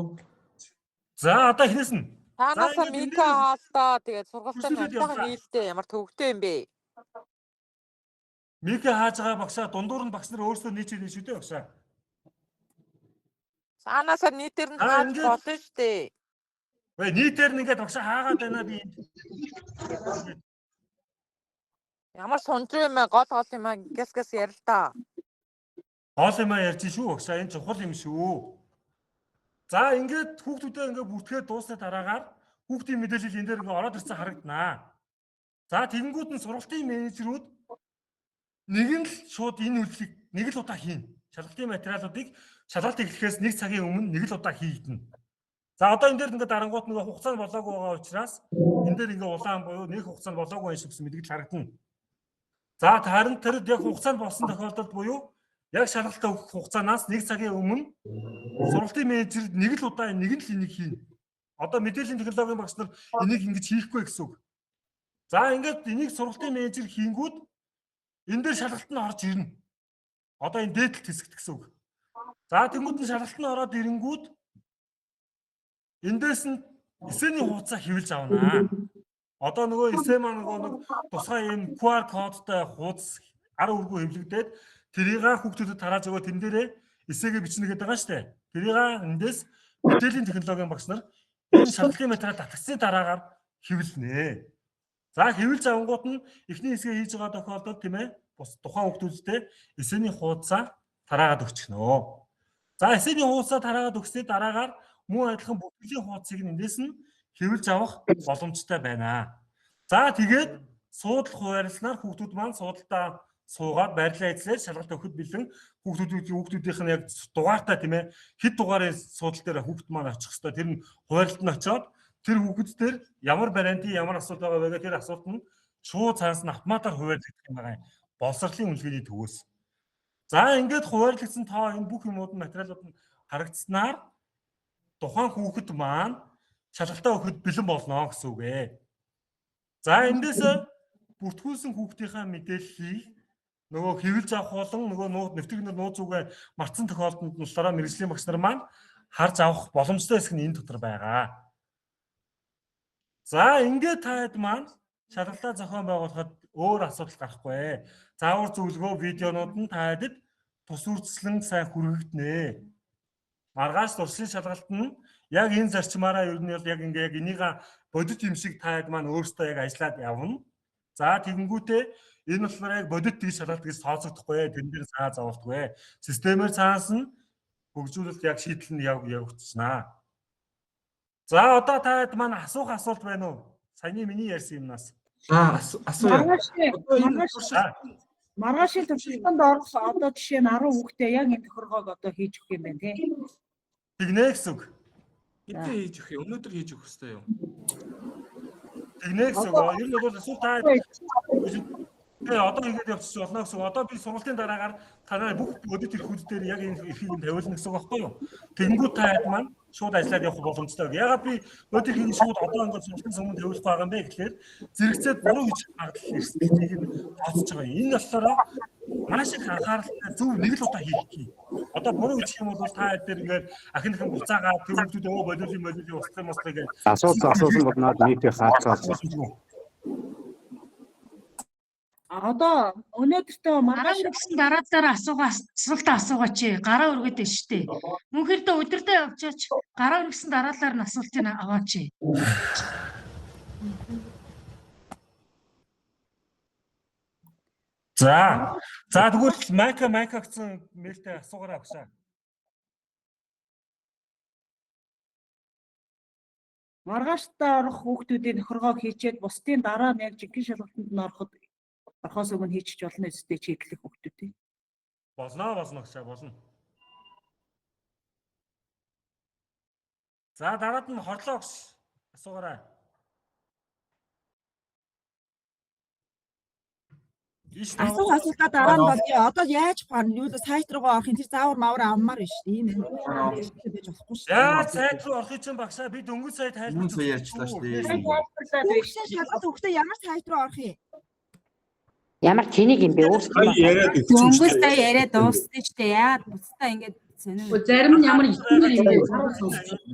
За одоо хинээс нь. Таанаас Мика хаалтаа тэгээд сургалтын хамтлагын нийлтэй ямар төвөгтэй юм бэ? Мика хааж байгаа багшаа дундуур нь багш нар өөрсдөө нийцээд шүү дээ багшаа. Таанаас нийтээр нь хааж болно шүү дээ. Вэ нийтээр нь ингээд багшаа хаагаад байна би. Ямар сонж юм бэ? Гол юм аа гэс ярил та. Гол юм ярьж шүү багшаа энэ чухал юм шүү. За ингээд хүүхдүүдээ ингээд бүртгээд дуусны дараагаар хүүхдийн мэдээлэл энэ дээр ингээд ороод ирсэн харагданаа. За тэгэнгүүт нь сургалтын менежерүүд нэг нь л шууд энэ үйлчлэгийг нэг л удаа хийн. Шалгалтын материалуудыг шалгалт эхлэхээс 1 цагийн өмнө нэг л удаа хийгдэнэ. За одоо энэ дээр ингээд дарангуут нэг хугацаа болоогүй байгаа учраас энэ дээр ингээд улаан буюу нэг хугацаа болоогүй юм шиг мэдгэл харагдана. За харин тэр яг хугацаа болсон тохиолдолд буюу яг шалгалтаа өгөх хугацаанаас 1 цагийн өмнө сургалтын менежер нэг л удаа нэг л энийг хийн. Одоо мэдээллийн технологийн багш нар энийг ингэж хийхгүй гэсэн үг. За ингээд энийг сургалтын менежер хийнгүүд энэ дээр шалгалт нь орж ирнэ. Одоо энэ дээдлэлт хэсэгт гэсэн үг. За тэнгууд нь шалгалт нь ороод ирэнгүүд эндээс нь эсэний хуудасаа хэвлэж авнаа. Одоо нөгөө эсэ маань нөгөө нэг тусгай юм QR кодтай хуудас ар үргүү хэвлэгдээд тэрийг хүүхдүүдэд тарааж өгөө тэн дээрээ эсэгээ бичнэ гэдэг байгаа шүү дээ. Тэрийг эндээс мэдээллийн технологийн багш нар энэ шалгалтын материал татгсны дараагаар хэвлэнэ. За хэвлж авангууд нь эхний хэсгээ хийж байгаа тохиолдолд тийм ээ бус тухайн хүүхдүүдтэй эсэний хуудасаа тараагаад өгчихнө. За эсэний хуудасаа тараагаад өгсөний дараагаар мөн адилхан бүтгэлийн хуудсыг эндээс нь хэвлж авах боломжтой байна. За тэгээд суудлах хуваарласнаар хүүхдүүд маань суудалтаа суугаад байрлал ажиллаж шалгалт өгөхөд бэлэн хүүхдүүдийнх нь яг дугаартай тийм ээ хэд дугаарын суудлал дээр хүүхд маань очих хэвээр тэр нь хуваарлалт нь очоод тэр хүүхэд дээр ямар барианти ямар асуулт байгаа вэ гэх тэр асуулт нь шууд цаанаас нь автоматар хуваарлагдах юм байгаа. Боловсролын үнэлгээний төвөөс. За ингээд хуваарлагдсан тоо энэ бүх юмуд материалууд нь харагдсанаар тухайн хүүхэд маань шалгалтаа өгөхөд бэлэн болно гэсэн үг ээ. За эндээс бүртгүүлсэн хүүхдийнхээ мэдээллийг нөгөө хэвлэж авах болон нөгөө нэвтрэгнэр нууц үгээ мартсан тохиолдолд нь болохоор мэргэжлийн багш нар маань харж авах боломжтой хэсэг нь энэ дотор байгаа. За ингээд таад маань шалгалтаа зохион байгуулахад өөр асуудал гарахгүй. Заавар зөвлөгөө видеонууд нь таадэд тус үржилэн сайн хүргэгдэнэ. Маргааш туршлын шалгалт нь яг энэ зарчмаараа ер нь яг ингээ яг энийг бодит юм шиг таад маань өөрсдөө яг ажиллаад явна. За тэгэнгүүтээ энэ болохоор яг бодит гэж шалгалт гэж тооцогдохгүй. Тэн дээр цаа зовлтгүй. Системээр цаанаас нь хөгжүүлэлт яг шийдэл нь явагдчихнаа. За одоо таад маань асуух асуулт байна уу? Саяны миний ярьсан юмнаас. Асуу. Маргаашийн туршилтанд орох одоо жишээ нь 10 хүүхдээ яг энэ тохиргоог одоо хийж өгөх юм байна тий. Тэгнэ гэсэн үг. Хэдэн хийж өгөх юм? Өнөөдөр хийж өгөх хэрэгтэй юу? Тэгнэ гэсэн үг. Ер нь бол асуулт таа. Одоо ингэж явчих болно гэсэн үг. Одоо би сургалтын дараагаар танай бүх бодит эрхүүд дээр яг энэ эрхийг тавиулна гэсэн үг байхгүй юу? Тэгэнгүүт таад маань шууд ажиллаад явах боломжтой. Ягаад би бодит эрхийг шууд одоо ингэж сургалтын өмнө тавиулах байгаа юм бэ гэхлээр зэрэгцээд буруу гэж магадлал эрсдэлийг тооцож байгаа юм. Энэ болохоор маш их анхааралтай зөв нэг л удаа хийх. Одоо буруу гэж юм бол та дээр ингээд ахинхан буцаагаад төвөдүүд өө бодит устгах юм гэж асуусан бодноод нийтээ хаацсан. Одоо өнөөдөртөө маргааш гэсэн дараа асуулт асуугаач. Гараа өргөдөө штэ. Мөнхөрдөө өдөртөө явчаач гараа өргөсөн дараалаар нь асуултыг аваач. За тэгвэл майка гэсэн мэйлтэй асуугаарай агшаа. маргааштай орох хүүхдүүдийн тохиргоог хийчээд бусдын дараа нь яг жинхэнэ шалгалтанд нь орохоос өмнө хийчих болно үстэй чиглэх хүүхдүүдийн. Болно агшаа болно. За дараад нь хорлогс асуугаарай. Асуултаа дараа нь бол одоо яаж гарна? Юу л сайт руугаа орохын тэр заавар мавар авмаар биш. Тийм ээ. Байж болохгүй шүү. Яа сайт руу орохын чинь багсаа би дөнгөж сайт Мөн хайлтж сая ярьчлаа шүү дээ. Шалгалт өгөхдөө ямар сайт руу орох юм? Ямар чинийг юм бэ? Дөнгөж сая яриад дууссан ч дээ. Яагаад бусдаа ингэж сонир. Зарим нь ямар ихнэр юм бэ?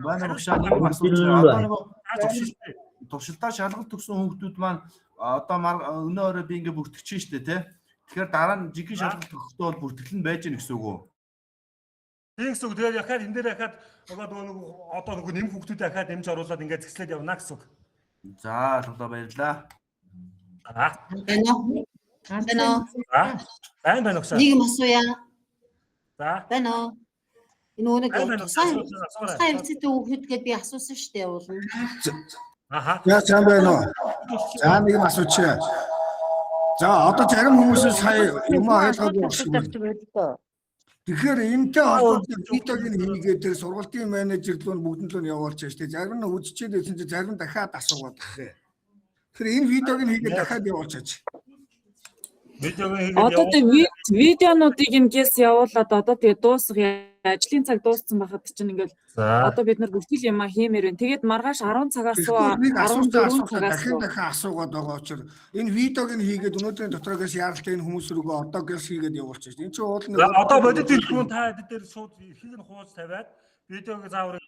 Манай багшаа нэг асууж байгаа. Одоо нэг туршилтаа шалгалт өгсөн хүүхдүүд маань одоо өнөө өрөө би ингээ бүртгэж штэ тий. Тэгэхээр дараа нь жинхэнэ шалгалт өгөхдөө бол бүртгэл нь байж гэнэ гэсэн үг үү? Тийм гэсэн үг. Тэгээд яхаад энэ дээр яхаад одоо нөгөө нэм хүүхдүүд яхаад нэмж оруулаад ингээ зэгслээд явна гэсэн үг. За алга баярлаа. Байна уу? Нэг юм асууя. За. Байна уу? Энэ нэг сайн хэвчээ хүүхэд гэдээ би асуусан шүү дээ уулна. За сайн байна уу? За нэг юм асуучих. За одоо зарим хүмүүс сая юм ойлгоод байна. Тэгэхээр энэтэй холбоотой видеог хийгээд тэр сургалтын менежер рүү бүгд нь явуулж штэ. Зарим нь үзчихэд байсан чинь зарим нь дахиад асуугаад байгаа. Тэгэхээр энэ видеог хийгээд дахиад явуулчих. Одоо тэг видеонуудыг ингээс явуулаад одоо тэгээ дуусгах ажлын цаг дууссан байхад чинь ингээл одоо бид нар бүхэл юм хиймээр байна. Тэгээд маргааш 10 цагаас 14 цагаас дахин асуугаад байгаа учраас энэ видеог хийгээд өнөөдрийн дотороос яаралтай энэ хүмүүс рүүгээ одоогоос хийгээд явуулчих. Энэ чинь уул нэг одоо бодит хэлбэрүүн та эд дээр шууд ихийг нь хууз тавиад видеог заавар